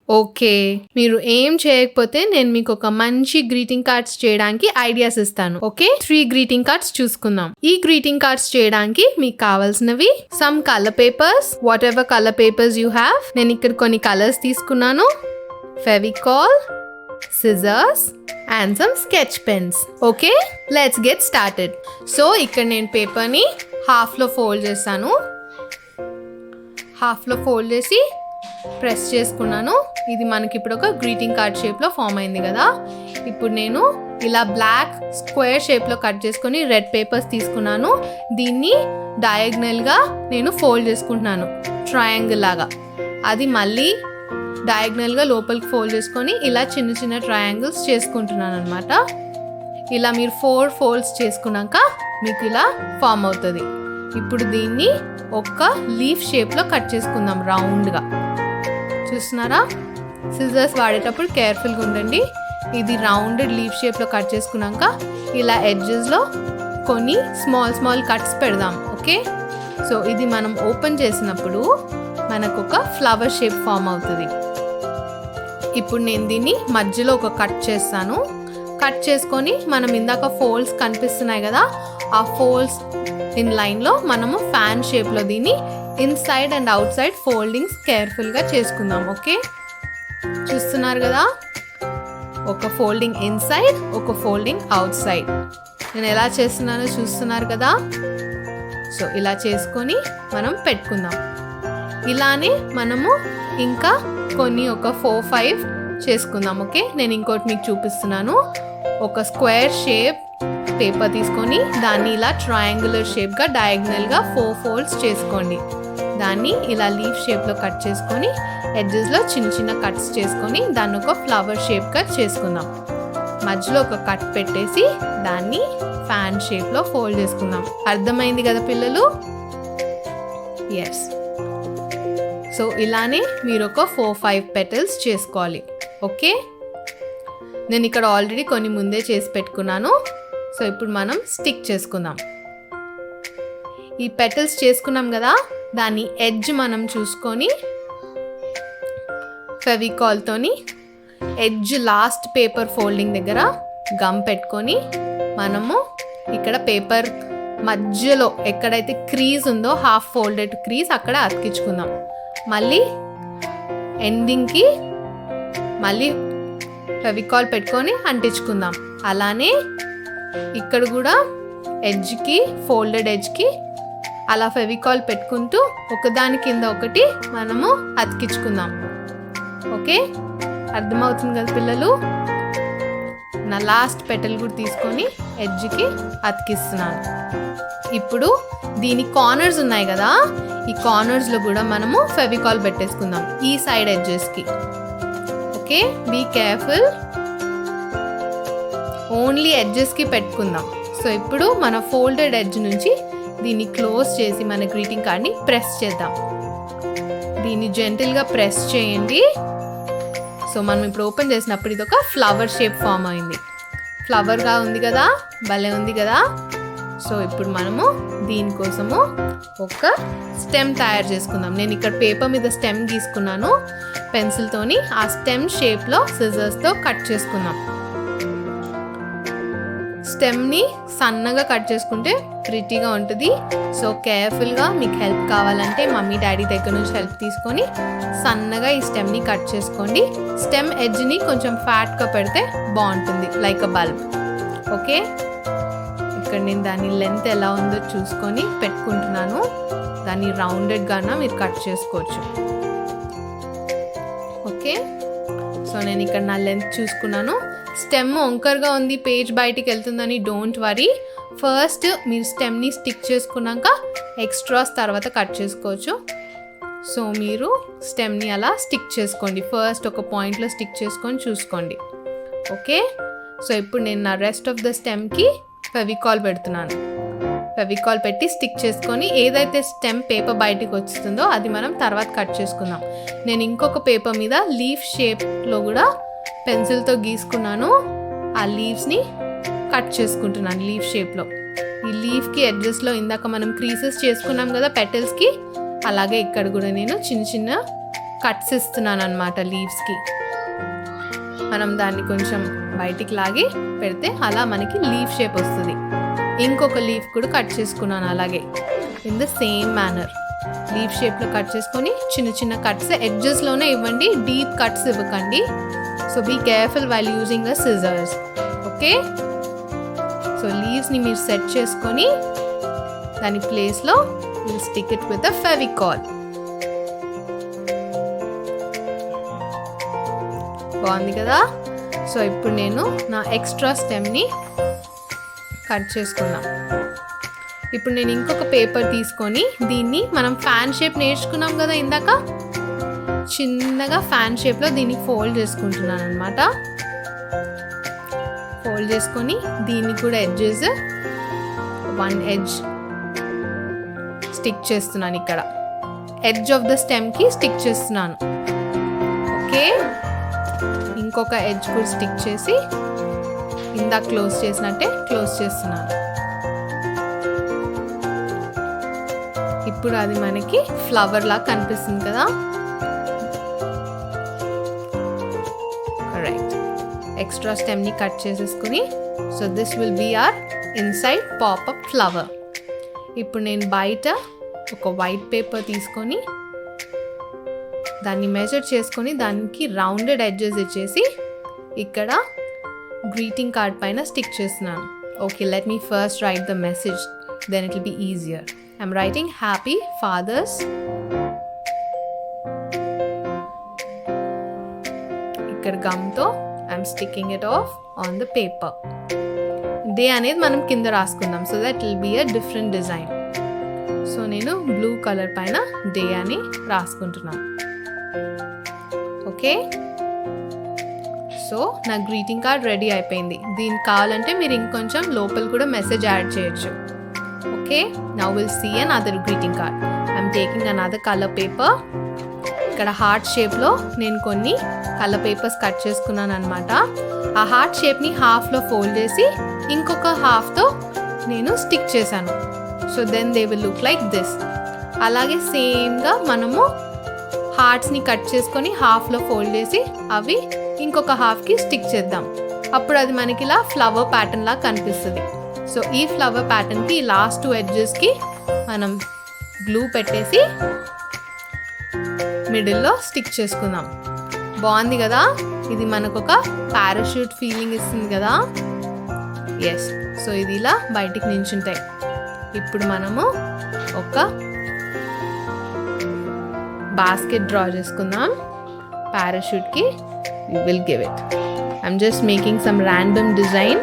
ఓకే, మీరు ఏం చేయకపోతే నేను మీకు ఒక మంచి గ్రీటింగ్ కార్డ్స్ చేయడానికి ఐడియాస్ ఇస్తాను. ఓకే, 3 గ్రీటింగ్ కార్డ్స్ చూసుకుందాం. ఈ గ్రీటింగ్ కార్డ్స్ చేయడానికి మీకు కావాల్సినవి some colour papers, whatever colour papers you have. నేను ఇక్కడ కొన్ని కలర్స్ తీసుకున్నాను. Fevicol, scissors and some sketch pens. Okay, let's get started. So ఇక్కడ నేను పేపర్ని హాఫ్లో ఫోల్డ్ చేశాను. హాఫ్లో ఫోల్డ్ చేసి ప్రెస్ చేసుకున్నాను. ఇది మనకి ఇప్పుడు ఒక గ్రీటింగ్ కార్డ్ షేప్లో ఫామ్ అయింది కదా. ఇప్పుడు నేను ఇలా బ్లాక్ స్క్వేర్ షేప్లో కట్ చేసుకొని రెడ్ పేపర్స్ తీసుకున్నాను. దీన్ని డయాగ్నల్గా నేను ఫోల్డ్ చేసుకుంటున్నాను, ట్రయాంగిల్ లాగా. అది మళ్ళీ డయాగ్నల్గా లోపలికి ఫోల్డ్ చేసుకొని ఇలా చిన్న చిన్న ట్రయాంగిల్స్ చేసుకుంటున్నాను అనమాట. ఇలా మీరు 4 ఫోల్డ్స్ చేసుకున్నాక మీకు ఇలా ఫామ్ అవుతుంది. ఇప్పుడు దీన్ని ఒక లీఫ్ షేప్లో కట్ చేసుకుందాం రౌండ్గా. చూస్తున్నారా? సిజర్స్ వాడేటప్పుడు కేర్ఫుల్గా ఉండండి. ఇది రౌండెడ్ లీఫ్ షేప్లో కట్ చేసుకున్నాక ఇలా ఎడ్జెస్లో కొన్ని స్మాల్ కట్స్ పెడదాం. ఓకే, సో ఇది మనం ఓపెన్ చేసినప్పుడు మనకు ఒక ఫ్లవర్ షేప్ ఫామ్ అవుతుంది. ఇప్పుడు నేను దీన్ని మధ్యలో ఒక కట్ చేస్తాను. కట్ చేసుకొని మనం ఇందాక ఫోల్డ్స్ కనిపిస్తున్నాయి కదా, ఆ ఫోల్డ్స్ ఇన్ లైన్లో మనము ఫ్యాన్ షేప్లో దీన్ని inside and out side foldings కేర్ఫుల్గా చేసుకుందాం. ఓకే, చూస్తున్నారు కదా, ఒక ఫోల్డింగ్ ఇన్సైడ్, ఒక ఫోల్డింగ్ అవుట్ సైడ్. నేను ఎలా చేస్తున్నానో చూస్తున్నారు కదా. సో ఇలా చేసుకొని మనం పెట్టుకుందాం. ఇలానే మనము ఇంకా కొన్ని ఒక 4-5 చేసుకుందాం. ఓకే, నేను ఇంకోటి మీకు చూపిస్తున్నాను. ఒక స్క్వేర్ షేప్ పేపర్ తీసుకొని దాన్ని ఇలా ట్రయాంగులర్ షేప్గా డయాగ్నల్గా 4 ఫోల్డ్స్ చేసుకోండి. దాన్ని ఇలా లీఫ్ షేప్లో కట్ చేసుకొని ఎడ్జెస్లో చిన్న చిన్న కట్స్ చేసుకొని దాన్ని ఒక ఫ్లవర్ షేప్గా చేసుకుందాం. మధ్యలో ఒక కట్ పెట్టేసి దాన్ని ఫ్యాన్ షేప్లో ఫోల్డ్ చేసుకుందాం. అర్థమైంది కదా పిల్లలు? ఎస్. సో ఇలానే మీరు ఒక 4-5 పెటల్స్ చేసుకోవాలి. ఓకే, నేను ఇక్కడ ఆల్రెడీ కొన్ని ముందే చేసి పెట్టుకున్నాను. సో ఇప్పుడు మనం స్టిక్ చేసుకుందాం. ఈ పెటల్స్ చేసుకున్నాం కదా, దాని ఎడ్జ్ మనం చూసుకొని ఫెవికాల్తోని ఎడ్జ్ లాస్ట్ పేపర్ ఫోల్డింగ్ దగ్గర గమ్ పెట్టుకొని మనము ఇక్కడ పేపర్ మధ్యలో ఎక్కడైతే క్రీజ్ ఉందో హాఫ్ ఫోల్డెడ్ క్రీజ్ అక్కడ అతికించుకుందాం. మళ్ళీ ఎండింగ్కి మళ్ళీ ఫెవికాల్ పెట్టుకొని అంటించుకుందాం. అలానే ఇక్కడ కూడా ఎడ్జ్కి, ఫోల్డెడ్ ఎడ్జ్కి అలా ఫెవికాల్ పెట్టుకుంటూ ఒకదాని కింద ఒకటి మనము అతికించుకుందాం. ఓకే, అర్థమవుతుంది కదా పిల్లలు? నా లాస్ట్ పెటల్ కూడా తీసుకొని ఎడ్జ్కి అతికిస్తున్నాను. ఇప్పుడు దీని కార్నర్స్ ఉన్నాయి కదా, ఈ కార్నర్స్లో కూడా మనము ఫెవికాల్ పెట్టేసుకుందాం ఈ సైడ్ ఎడ్జెస్కి. ఓకే, బీ కేర్ఫుల్, ఓన్లీ ఎడ్జెస్కి పెట్టుకుందాం. సో ఇప్పుడు మన ఫోల్డెడ్ ఎడ్జ్ నుంచి దీన్ని క్లోజ్ చేసి మన గ్రీటింగ్ కార్డ్ని ప్రెస్ చేద్దాం. దీన్ని జెంటిల్గా ప్రెస్ చేయండి. సో మనం ఇప్పుడు ఓపెన్ చేసినప్పుడు ఇది ఒక ఫ్లవర్ షేప్ ఫామ్ అయింది. ఫ్లవర్గా ఉంది కదా, భలే ఉంది కదా. సో ఇప్పుడు మనము దీనికోసము ఒక స్టెమ్ తయారు చేసుకుందాం. నేను ఇక్కడ పేపర్ మీద స్టెమ్ గీసుకున్నాను పెన్సిల్తోని. ఆ స్టెమ్ షేప్లో సిజర్స్తో కట్ చేసుకుందాం. స్టెమ్ని సన్నగా కట్ చేసుకుంటే ప్రిటీగా ఉంటుంది. సో కేర్ఫుల్గా మీకు హెల్ప్ కావాలంటే మమ్మీ డాడీ దగ్గర నుంచి హెల్ప్ తీసుకొని సన్నగా ఈ స్టెమ్ని కట్ చేసుకోండి. స్టెమ్ ఎడ్జ్ని కొంచెం ఫ్యాట్గా పెడితే బాగుంటుంది, లైక్ అ బల్బ్. ఓకే, ఇక్కడ నేను దాని లెంత్ ఎలా ఉందో చూసుకొని పెట్టుకుంటున్నాను. దాన్ని రౌండెడ్గానా మీరు కట్ చేసుకోవచ్చు. ఓకే, సో నేను ఇక్కడ నా లెంత్ చూసుకున్నాను. స్టెమ్ వంకర్గా ఉంది, పేజ్ బయటికి వెళ్తుందని డోంట్ వరీ. ఫస్ట్ మీరు స్టెమ్ని స్టిక్ చేసుకున్నాక ఎక్స్ట్రాస్ తర్వాత కట్ చేసుకోవచ్చు. సో మీరు స్టెమ్ని అలా స్టిక్ చేసుకోండి. ఫస్ట్ ఒక పాయింట్లో స్టిక్ చేసుకొని చూసుకోండి. ఓకే, సో ఇప్పుడు నేను నా రెస్ట్ ఆఫ్ ద స్టెమ్కి ఫెవికాల్ పెడుతున్నాను. ఫెవికాల్ పెట్టి స్టిక్ చేసుకొని ఏదైతే స్టెమ్ పేపర్ బయటికి వస్తుందో అది మనం తర్వాత కట్ చేసుకుందాం. నేను ఇంకొక పేపర్ మీద లీఫ్ షేప్లో కూడా పెన్సిల్తో గీసుకున్నాను. ఆ లీవ్స్ని కట్ చేసుకుంటున్నాను లీఫ్ షేప్లో. ఈ లీఫ్కి ఎడ్జెస్లో ఇందాక మనం క్రీసెస్ చేసుకున్నాం కదా పెటల్స్కి, అలాగే ఇక్కడ కూడా నేను చిన్న చిన్న కట్స్ ఇస్తున్నాను అనమాట లీవ్స్కి. మనం దాన్ని కొంచెం బయటికి లాగి పెడితే అలా మనకి లీఫ్ షేప్ వస్తుంది. ఇంకొక లీఫ్ కూడా కట్ చేసుకున్నాను అలాగే in the same manner. Leaf షేప్లో కట్ చేసుకొని చిన్న చిన్న కట్స్ ఎడ్జెస్లోనే ఇవ్వండి, డీప్ కట్స్ ఇవ్వకండి. So be careful while using the scissors. Okay, so లీవ్స్ని మీరు సెట్ చేసుకొని దాని ప్లేస్లో will stick it with the Fevicol. బాగుంది కదా. సో ఇప్పుడు నేను నా ఎక్స్ట్రా స్టెమ్ని కట్ చేసుకున్నా. ఇప్పుడు నేను ఇంకొక పేపర్ తీసుకొని దీన్ని మనం ఫ్యాన్ షేప్ నేర్చుకున్నాం కదా ఇందాక, చిన్నగా ఫ్యాన్ షేప్లో దీన్ని ఫోల్డ్ చేసుకుంటున్నాను అనమాట. ఫోల్డ్ చేసుకొని దీన్ని కూడా ఎడ్జెస్ వన్ ఎడ్జ్ స్టిక్ చేస్తున్నాను. ఇక్కడ ఎడ్జ్ ఆఫ్ ద స్టెమ్కి స్టిక్ చేస్తున్నాను. ఓకే, ఇంకొక ఎడ్జ్ కూడా స్టిక్ చేసి ఇందాక క్లోజ్ చేసినట్టే క్లోజ్ చేస్తున్నాను. ఇప్పుడు అది మనకి ఫ్లవర్ లాగా కనిపిస్తుంది కదా. కరెక్ట్. ఎక్స్ట్రా స్టెమ్ని కట్ చేసేసుకుని so this will be or inside popup flower. ఇప్పుడు నేను బయట ఒక వైట్ పేపర్ తీసుకొని దాన్ని మెజర్ చేసుకొని దానికి రౌండెడ్ ఎడ్జెస్ ఇచ్చేసి ఇక్కడ గ్రీటింగ్ కార్డ్ పైన స్టిక్ చేస్తున్నాను. Okay, let me first write the message, then it will be easier. I'm writing happy father's. ఇక్కడ గమ్తో I'm sticking it off on the paper. Day అనేది మనం కింద రాసుకుందాం so that will be a different design. So నేను blue colour పైన day అని రాసుకుంటున్నాను. ఓకే, సో నా గ్రీటింగ్ కార్డ్ రెడీ అయిపోయింది. దీనికి కావాలంటే మీరు ఇంకొంచెం లోపల కూడా మెసేజ్ యాడ్ చేయొచ్చు. Okay, now will see another greeting card. I'm taking another colour paper. ఇక్కడ హార్ట్ షేప్లో నేను కొన్ని కలర్ పేపర్స్ కట్ చేసుకున్నాను అనమాట. ఆ హార్ట్ షేప్ని హాఫ్లో ఫోల్డ్ చేసి ఇంకొక హాఫ్తో నేను స్టిక్ చేశాను. So then they will look like this. అలాగే సేమ్గా మనము హార్ట్స్ని కట్ చేసుకొని హాఫ్లో ఫోల్డ్ చేసి అవి ఇంకొక హాఫ్కి స్టిక్ చేద్దాం. అప్పుడు అది మనకి ఇలా ఫ్లవర్ ప్యాటర్న్ లాగా కనిపిస్తుంది. సో ఈ ఫ్లవర్ ప్యాటర్న్కి లాస్ట్ 2 ఎడ్జెస్కి మనం గ్లూ పెట్టేసి మిడిల్లో స్టిక్ చేసుకుందాం. బాగుంది కదా. ఇది మనకు ఒక పారాషూట్ ఫీలింగ్ ఇస్తుంది కదా. ఎస్, సో ఇది ఇలా బయటికి నించుంటాయి. ఇప్పుడు మనము ఒక బాస్కెట్ డ్రా చేసుకుందాం పారాషూట్కి. we will give it. I'm just making some random design.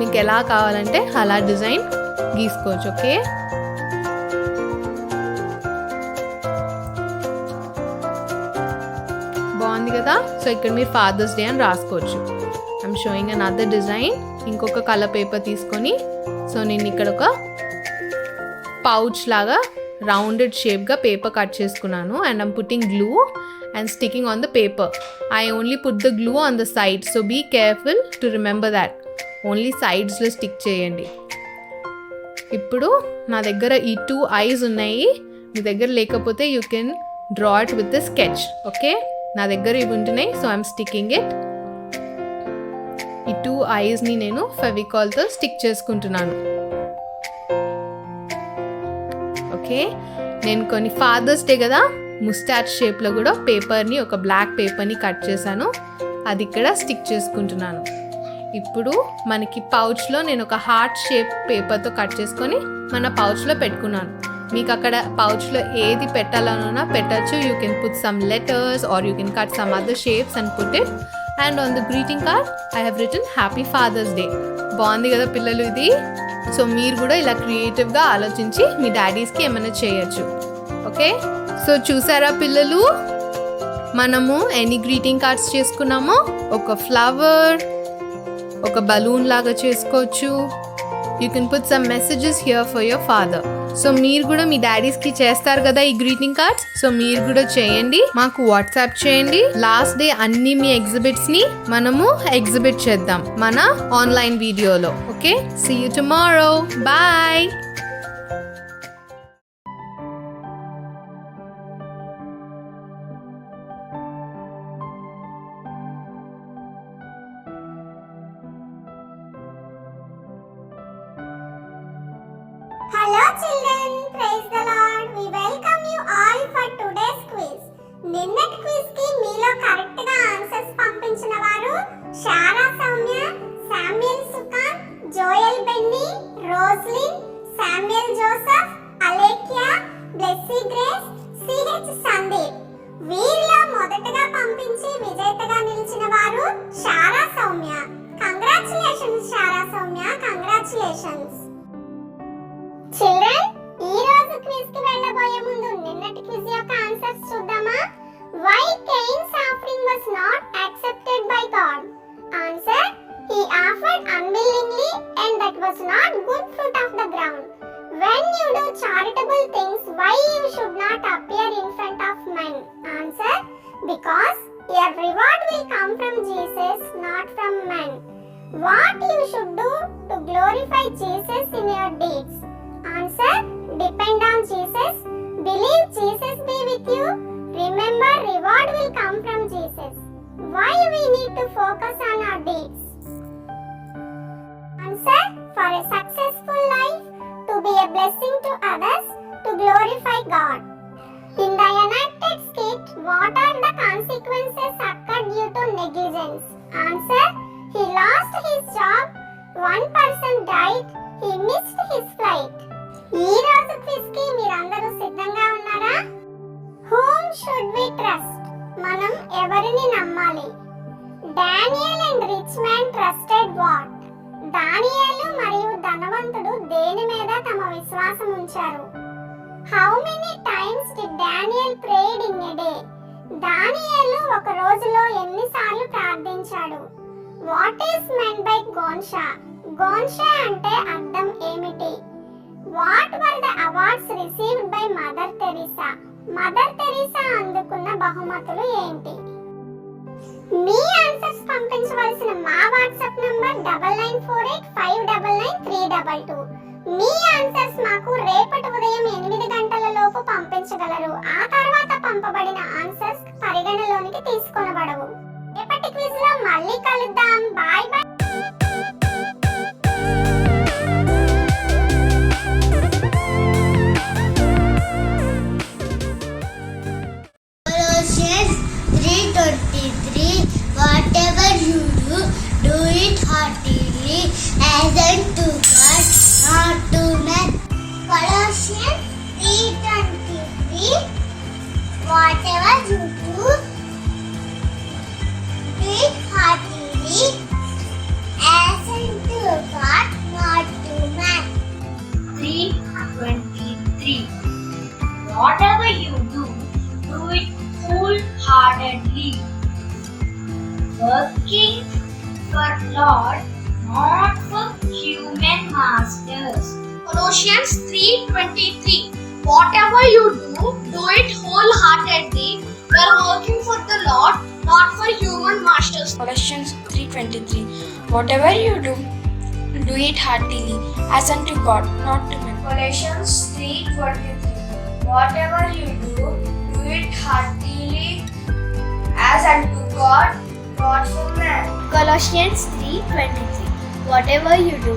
మీకు ఎలా కావాలంటే అలా డిజైన్ గీసుకోవచ్చు. ఓకే, బాగుంది కదా. సో ఇక్కడ మీరు ఫాదర్స్ డే అని రాసుకోవచ్చు. I'm showing another design. ఇంకొక కలర్ పేపర్ తీసుకొని సో నేను ఇక్కడ ఒక పౌచ్ లాగా రౌండెడ్ షేప్గా పేపర్ కట్ చేసుకున్నాను. And I'm putting glue and sticking on the paper. I only put the glue on the side, so be careful to remember that. Only sides లో stick చేయండి. ఇప్పుడు నా దగ్గర ఈ 2 eyes ఉన్నాయి. మీ దగ్గర లేకపోతే you can draw it with the sketch. Okay, నా దగ్గర ఇవి ఉంటున్నాయి. So I'm sticking it. ఈ 2 eyesని నేను ఫెవికాల్తో స్టిక్ చేసుకుంటున్నాను. ఓకే, నేను కొన్ని ఫాదర్స్ డే కదా ముస్టాచ్ షేప్లో కూడా పేపర్ని ఒక బ్లాక్ పేపర్ని కట్ చేశాను. అది ఇక్కడ స్టిక్ చేసుకుంటున్నాను. ఇప్పుడు మనకి పౌచ్లో నేను ఒక హార్ట్ షేప్ పేపర్తో కట్ చేసుకొని మన పౌచ్లో పెట్టుకున్నాను. మీకు అక్కడ పౌచ్లో ఏది పెట్టాలన్నా పెట్టచ్చు. You can put some letters or you can cut some other shapes and put it. And on the greeting card I have written happy father's day. బాగుంది కదా పిల్లలు ఇది. సో మీరు కూడా ఇలా క్రియేటివ్గా ఆలోచించి మీ డాడీస్కి ఏమైనా చేయొచ్చు. ఓకే, సో చూసారా పిల్లలు, మనము ఎన్ని గ్రీటింగ్ కార్డ్స్ చేసుకున్నామో. ఒక ఫ్లవర్, ఒక బలూన్ లాగా చేసుకోవచ్చు. You can put some messages here for your father. So మీరు కూడా మీ డాడీస్కి చేస్తారు కదా ఈ గ్రీటింగ్ కార్డ్స్. సో మీరు కూడా చేయండి, మాకు వాట్సాప్ చేయండి. లాస్ట్ డే అన్ని మీ ఎగ్జిబిట్స్ని మనము ఎగ్జిబిట్ చేద్దాం మన ఆన్లైన్ వీడియోలో. Okay, see you tomorrow. Bye. Hello children, praise the Lord. We welcome you all for today's quiz. నిన్నటి క్విజ్ కి మీలో కరెక్ట్ గా ఆన్సర్స్ పంపించిన వారు Shara Sowmya, Samuel Sukan, Joel Benny, Roslyn, Samuel Joseph, Alekhya, Blessy Grace, CH Sandeep. వీరిలో మొదటగా పంపించి విజేతగా నిలిచిన వారు Shara Sowmya. Congratulations Shara Sowmya, congratulations. Children, ఈ రోజు క్విజ్ కి వెళ్ళబోయే ముందు నిన్నటి క్విజ్ యొక్క ఆన్సర్స్ చూద్దామా? Why Cain's offering was not accepted by God? Answer: he offered unwillingly and that was not good fruit of the ground. When you do charitable things, why you should not appear in front of men? Answer: because your reward will come from Jesus, not from men. What you should do to glorify Jesus in your deeds? Answer: depend on Jesus, believe Jesus be with you, remember reward will come from Jesus. Why we need to focus on our deeds? Answer: for a successful life, to be a blessing to others, to glorify God. In the enacted skit, what are the consequences occurred due to negligence? Answer: he lost his job, one person died, he missed his flight. ఈ రోజు quiz కి మీరందరూ సిద్ధంగా ఉన్నారా? Whom should we trust? మనం ఎవరిని నమ్మాలి? Daniel and rich man trusted what? దానియేలు మరియు ధనవంతుడు దేని మీద తమ విశ్వాసం ఉంచారు? How many times did Daniel prayed in a day? దానియేలు ఒక రోజులో ఎన్నిసార్లు ప్రార్థించాడు? What is meant by గోన్షా? గోన్షా అంటే అర్థం ఏమిటి? What were the awards received by mother Teresa? Mother Teresa అందుకున్న బహుమతులు ఏంటి? మీ ఆన్సర్స్ పంపించవలసిన మా వాట్సాప్ నంబర్ 9948599322. మీ ఆన్సర్స్ మాకు రేపటి ఉదయం 8 గంటల లోపు పంపించగలరు. ఆ తర్వాత పంపబడిన ఆన్సర్స్ పరిగణలోనికి తీసుకొనబడవు. రేపటి క్విజ్ లో మళ్ళీ కలుద్దాం. Bye bye. Colossians 3:23 Whatever you do, do it heartily as unto God, not to men. Colossians 3:23 Whatever you do, do it heartily as unto God, not to men. 3:23 Whatever you do, do it wholeheartedly, working for Lord, not for human masters. Colossians 3:23 Whatever you do it wholeheartedly. We are working for the Lord, not for human masters. Colossians 3:23 Whatever you do it heartily, as unto God, not to men. Colossians 3:23 Whatever you do it heartily as unto God, not for men. Colossians 3:23 Whatever you do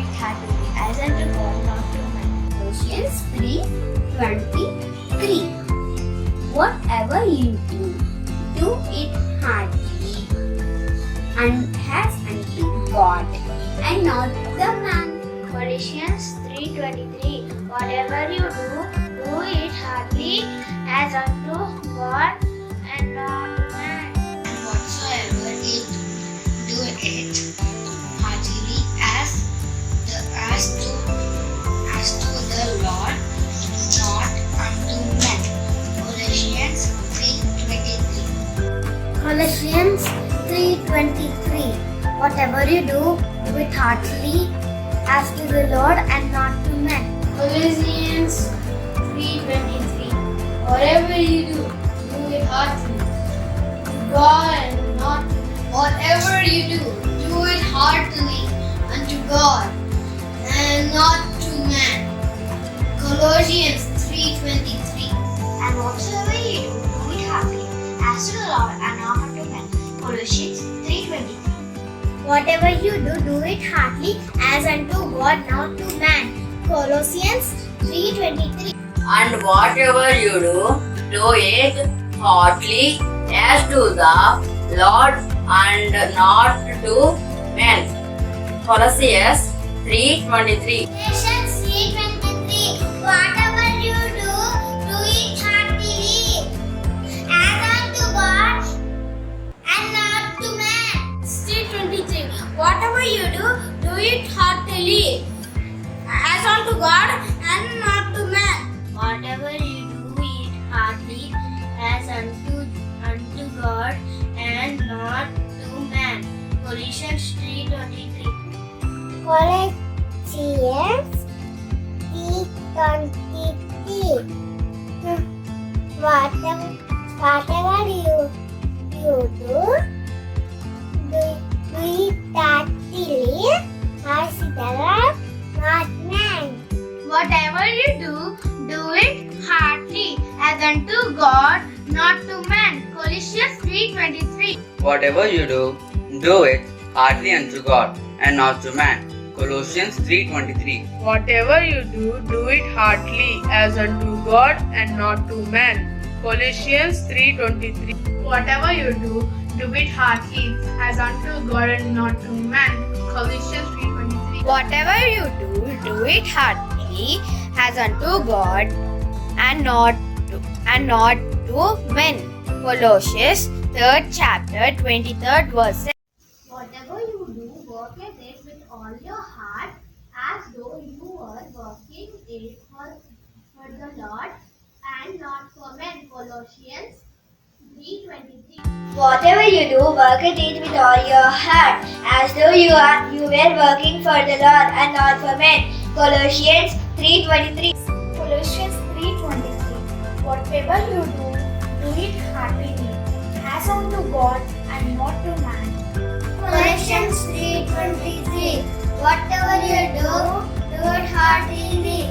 it heartily as unto God, not to men. Colossians 3:23 Whatever you do it heartily and as unto God and not the man. Colossians 3:23 Whatever you do it heartily as unto God and not man. And whatsoever you do it heartily as to the Lord, not unto men. Colossians 3:23 Colossians 3:23 Whatever you do it heartily as to the Lord and not to men. Colossians 3:23. Whatever you do it heartily to God and not to men. Whatever you do it heartily unto God and not to man. Colossians 3:23. And whatsoever you do it happily as to the Lord and not unto men. Colossians 3:23. Whatever you do it heartily as unto God, not to man. Colossians 3:23. And whatever you do it heartily as to the Lord and not to men. Colossians 3:23. Colossians 3:23. Whatever you do it heartily as unto God and not to man. 3:23. Whatever you do it heartily as unto God and not to man. Whatever you do it heartily as unto God and not to man. Colossians 3:23. Colossians 3:23. Whatever you do it heartily as to the Lord, not man. Whatever you do it heartily as unto God, not to man. Colossians 3:23. Whatever you do it heartily unto God and not to man. Colossians 3:23. Whatever you do it heartily as unto God and not to man. Colossians 3:23. Whatever you do it heartily as unto God and not to man. Colossians 3:23. Whatever you do it heartily as unto God and not to men. Colossians 3rd chapter 23rd verse. Whatever you do, work at it with all your heart, as though you were working it for the Lord and not for men. Colossians 3:23. Whatever you do, work at it with all your heart, as though you were working for the Lord and not for men. Colossians 3:23. Colossians 3:23. Whatever you do it heartily as unto God and not to man. Colossians 3:23. Whatever you do it heartily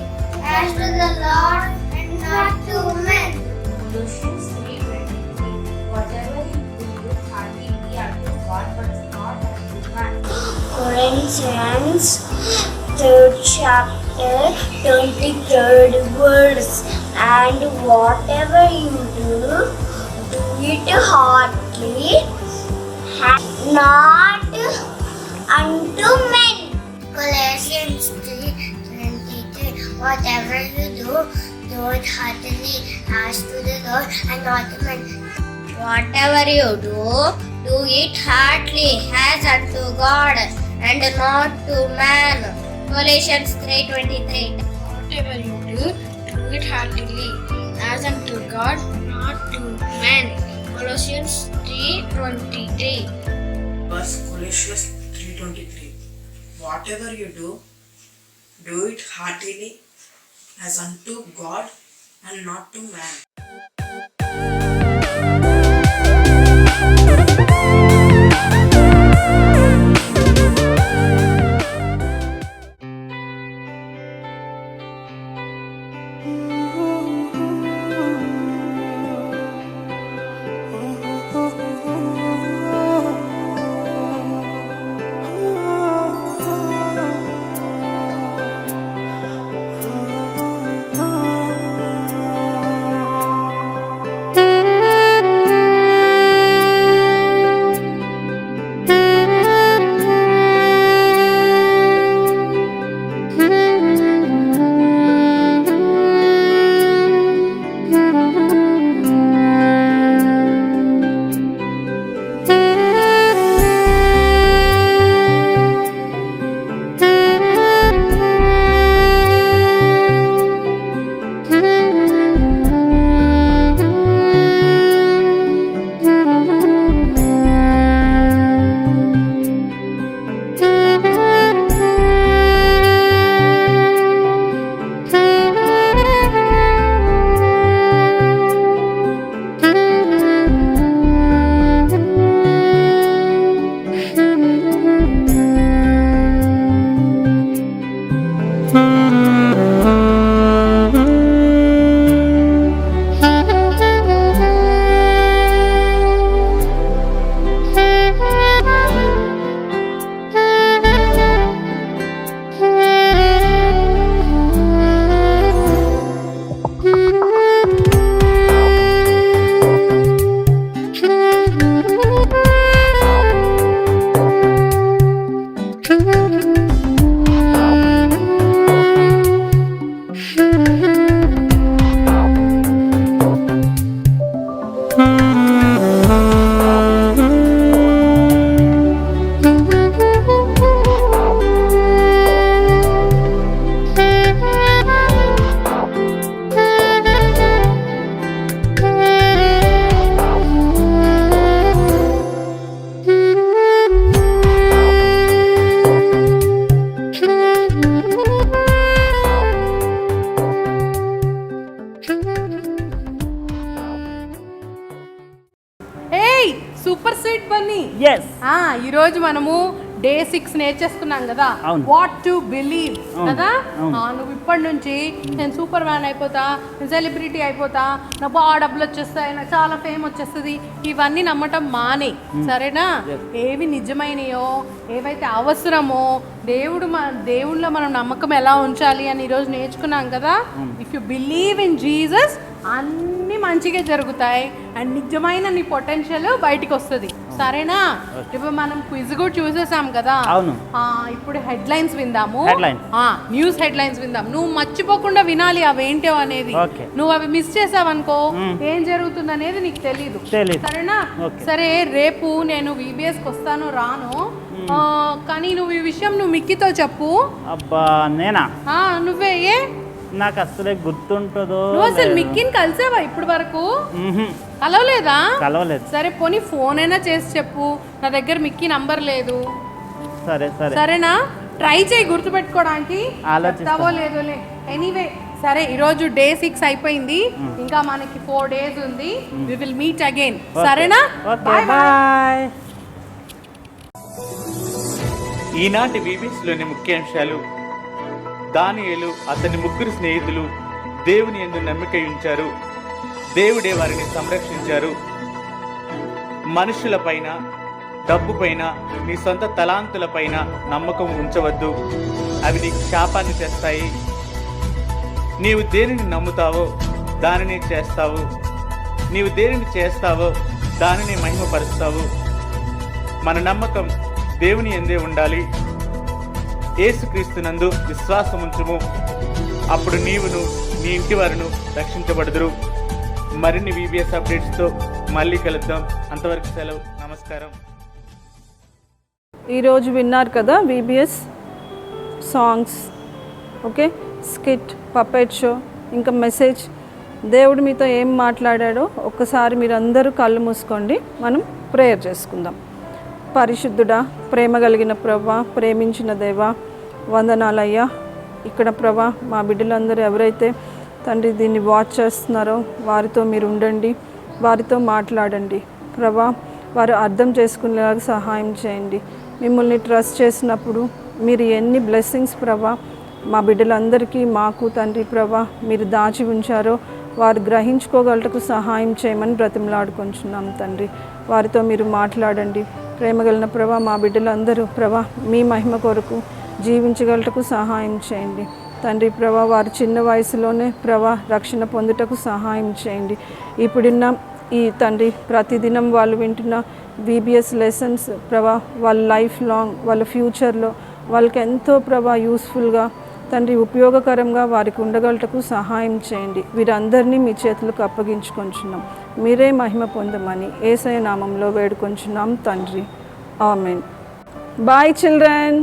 as to the Lord and not to men. Colossians 3:23. Whatever you do heartily unto God but not unto man. Corinthians 3rd chapter 23rd verse. And whatever you do it heartily, not unto men. Colossians 3:23. Whatever you do it heartily as to the Lord and not to men. Whatever you do it heartily as unto God and not to man. Colossians 3:23. Whatever you do it heartily as unto God, not to men. Colossians 3:23. Verse Colossians 3:23. Whatever you do it heartily as unto God and not to man. ఈరోజు మనము day 6 నేర్చేసుకున్నాం కదా, what to believe కదా. నువ్వు ఇప్పటి నుంచి నేను super man అయిపోతా, నేను సెలబ్రిటీ అయిపోతా, నా బాగా డబ్బులు వచ్చేస్తాయి, నాకు చాలా ఫేమ్ వచ్చేస్తుంది, ఇవన్నీ నమ్మటం మానే, సరేనా? ఏవి నిజమైనయో, ఏవైతే అవసరమో, దేవుళ్ళో మనం నమ్మకం ఎలా ఉంచాలి అని ఈరోజు నేర్చుకున్నాం కదా. If you believe in Jesus అన్నీ మంచిగా జరుగుతాయి అండ్ నిజమైన నీ పొటెన్షియల్ బయటికి వస్తుంది, సరేనా? ఇప్పుడు మనం క్విజ్ కూడా చూసేసాం కదా. ఇప్పుడు హెడ్లైన్స్ విందాము, న్యూస్ హెడ్లైన్స్ విందాం. నువ్వు మర్చిపోకుండా వినాలి అవేంటో అనేది. నువ్వు అవి మిస్ చేసావనుకో ఏం జరుగుతుంది అనేది నీకు తెలీదు, సరేనా? సరే, రేపు నేను VBSకి వస్తాను, రాను, కానీ నువ్వు ఈ విషయం నువ్వు మిక్కీతో చెప్పు. అబ్బా నేనా? నువ్వే. నాకు అసలే గుర్తుంటుందో. నువ్వు అసలు మిక్కీని కలిసావా ఇప్పుడు వరకు? కలవలేదా? కలవలేదు. సరే, పోనీ ఫోన్ అయినా చేసి చెప్పు, నా దగ్గర మిక్కీ నంబర్ లేదు. సరే సరే, సరేనా? ట్రై చేయి గుర్తుపెట్టుకోవడానికి, చెప్తావో లేదోలే. ఎనీవే, సరే, ఈరోజు డే 6 అయిపోయింది, ఇంకా మనకి 4 days ఉంది. వి విల్ మీట్ అగైన్, సరేనా? Bye bye. ఈనాటి VBSలోని ముఖ్యాంశాలు: దానియేలు అతని 3 స్నేహితులు దేవుని యందు నమ్మిక ఉంచారు, దేవుడే వారిని సంరక్షించారు. మనుషులపైన, డబ్బుపైన, నీ సొంత తలాంతులపైన నమ్మకం ఉంచవద్దు, అవి నీకు శాపాన్ని తెస్తాయి. నీవు దేనిని నమ్ముతావో దానిని చేస్తావు, నీవు దేనిని చేస్తావో దానిని మహిమపరుస్తావు. మన నమ్మకం దేవుని యందే ఉండాలి. యేసుక్రీస్తునందు విశ్వాసముంచుము, అప్పుడు నీవును నీ ఇంటి వారును రక్షించబడుదురు. మరిన్ని VBS అప్డేట్స్తో మళ్ళీ కలుద్దాం. అంతవరకు సెలవు, నమస్కారం. ఈరోజు విన్నారు కదా VBS songs, okay, skit, puppet show, ఇంకా మెసేజ్. దేవుడు మీతో ఏం మాట్లాడాడో ఒక్కసారి మీరందరూ కళ్ళు మూసుకోండి, మనం ప్రేయర్ చేసుకుందాం. పరిశుద్ధుడా, ప్రేమ కలిగిన ప్రభా, ప్రేమించిన దేవా, వందనాలయ్యా. ఇక్కడ ప్రభా, మా బిడ్డలందరూ ఎవరైతే తండ్రి దీన్ని వాచ్ చేస్తున్నారో వారితో మీరు ఉండండి, వారితో మాట్లాడండి ప్రభా. వారు అర్థం చేసుకునేలాగా సహాయం చేయండి. మిమ్మల్ని ట్రస్ట్ చేసినప్పుడు మీరు ఎన్ని బ్లెస్సింగ్స్ ప్రభా మా బిడ్డలందరికీ, మాకు తండ్రి ప్రభా మీరు దాచి ఉంచారో వారు గ్రహించుకోగలటకు సహాయం చేయమని బ్రతిమలాడుకుంటున్నాం తండ్రి. వారితో మీరు మాట్లాడండి. ప్రేమగలిగిన ప్రభా, మా బిడ్డలందరూ ప్రభా మీ మహిమ కొరకు జీవించగలటకు సహాయం చేయండి తండ్రి ప్రభా. వారు చిన్న వయసులోనే ప్రభా రక్షణ పొందుటకు సహాయం చేయండి. ఇప్పుడున్న ఈ తండ్రి ప్రతిదినం వాళ్ళు వింటున్న VBS లెసన్స్ ప్రభా, వాళ్ళ లైఫ్ లాంగ్, వాళ్ళ ఫ్యూచర్లో వాళ్ళకి ఎంతో ప్రభా యూస్ఫుల్గా తండ్రి ఉపయోగకరంగా వారికి ఉండగలటకు సహాయం చేయండి. వీరందరినీ మీ చేతులకు అప్పగించుకొంచున్నాం. మీరే మహిమ పొందమని యేసయ్య నామంలో వేడుకొంచున్నాం తండ్రి, ఆమేన్. Bye children.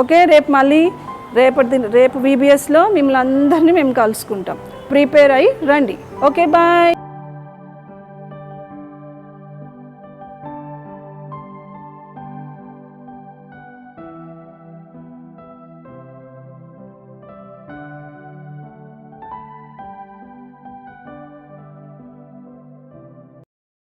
ఓకే, రేపు VBSలో మిమ్మల్ని అందరినీ మేము కలుసుకుంటాం. ప్రిపేర్ అయ్యి రండి. Okay, bye.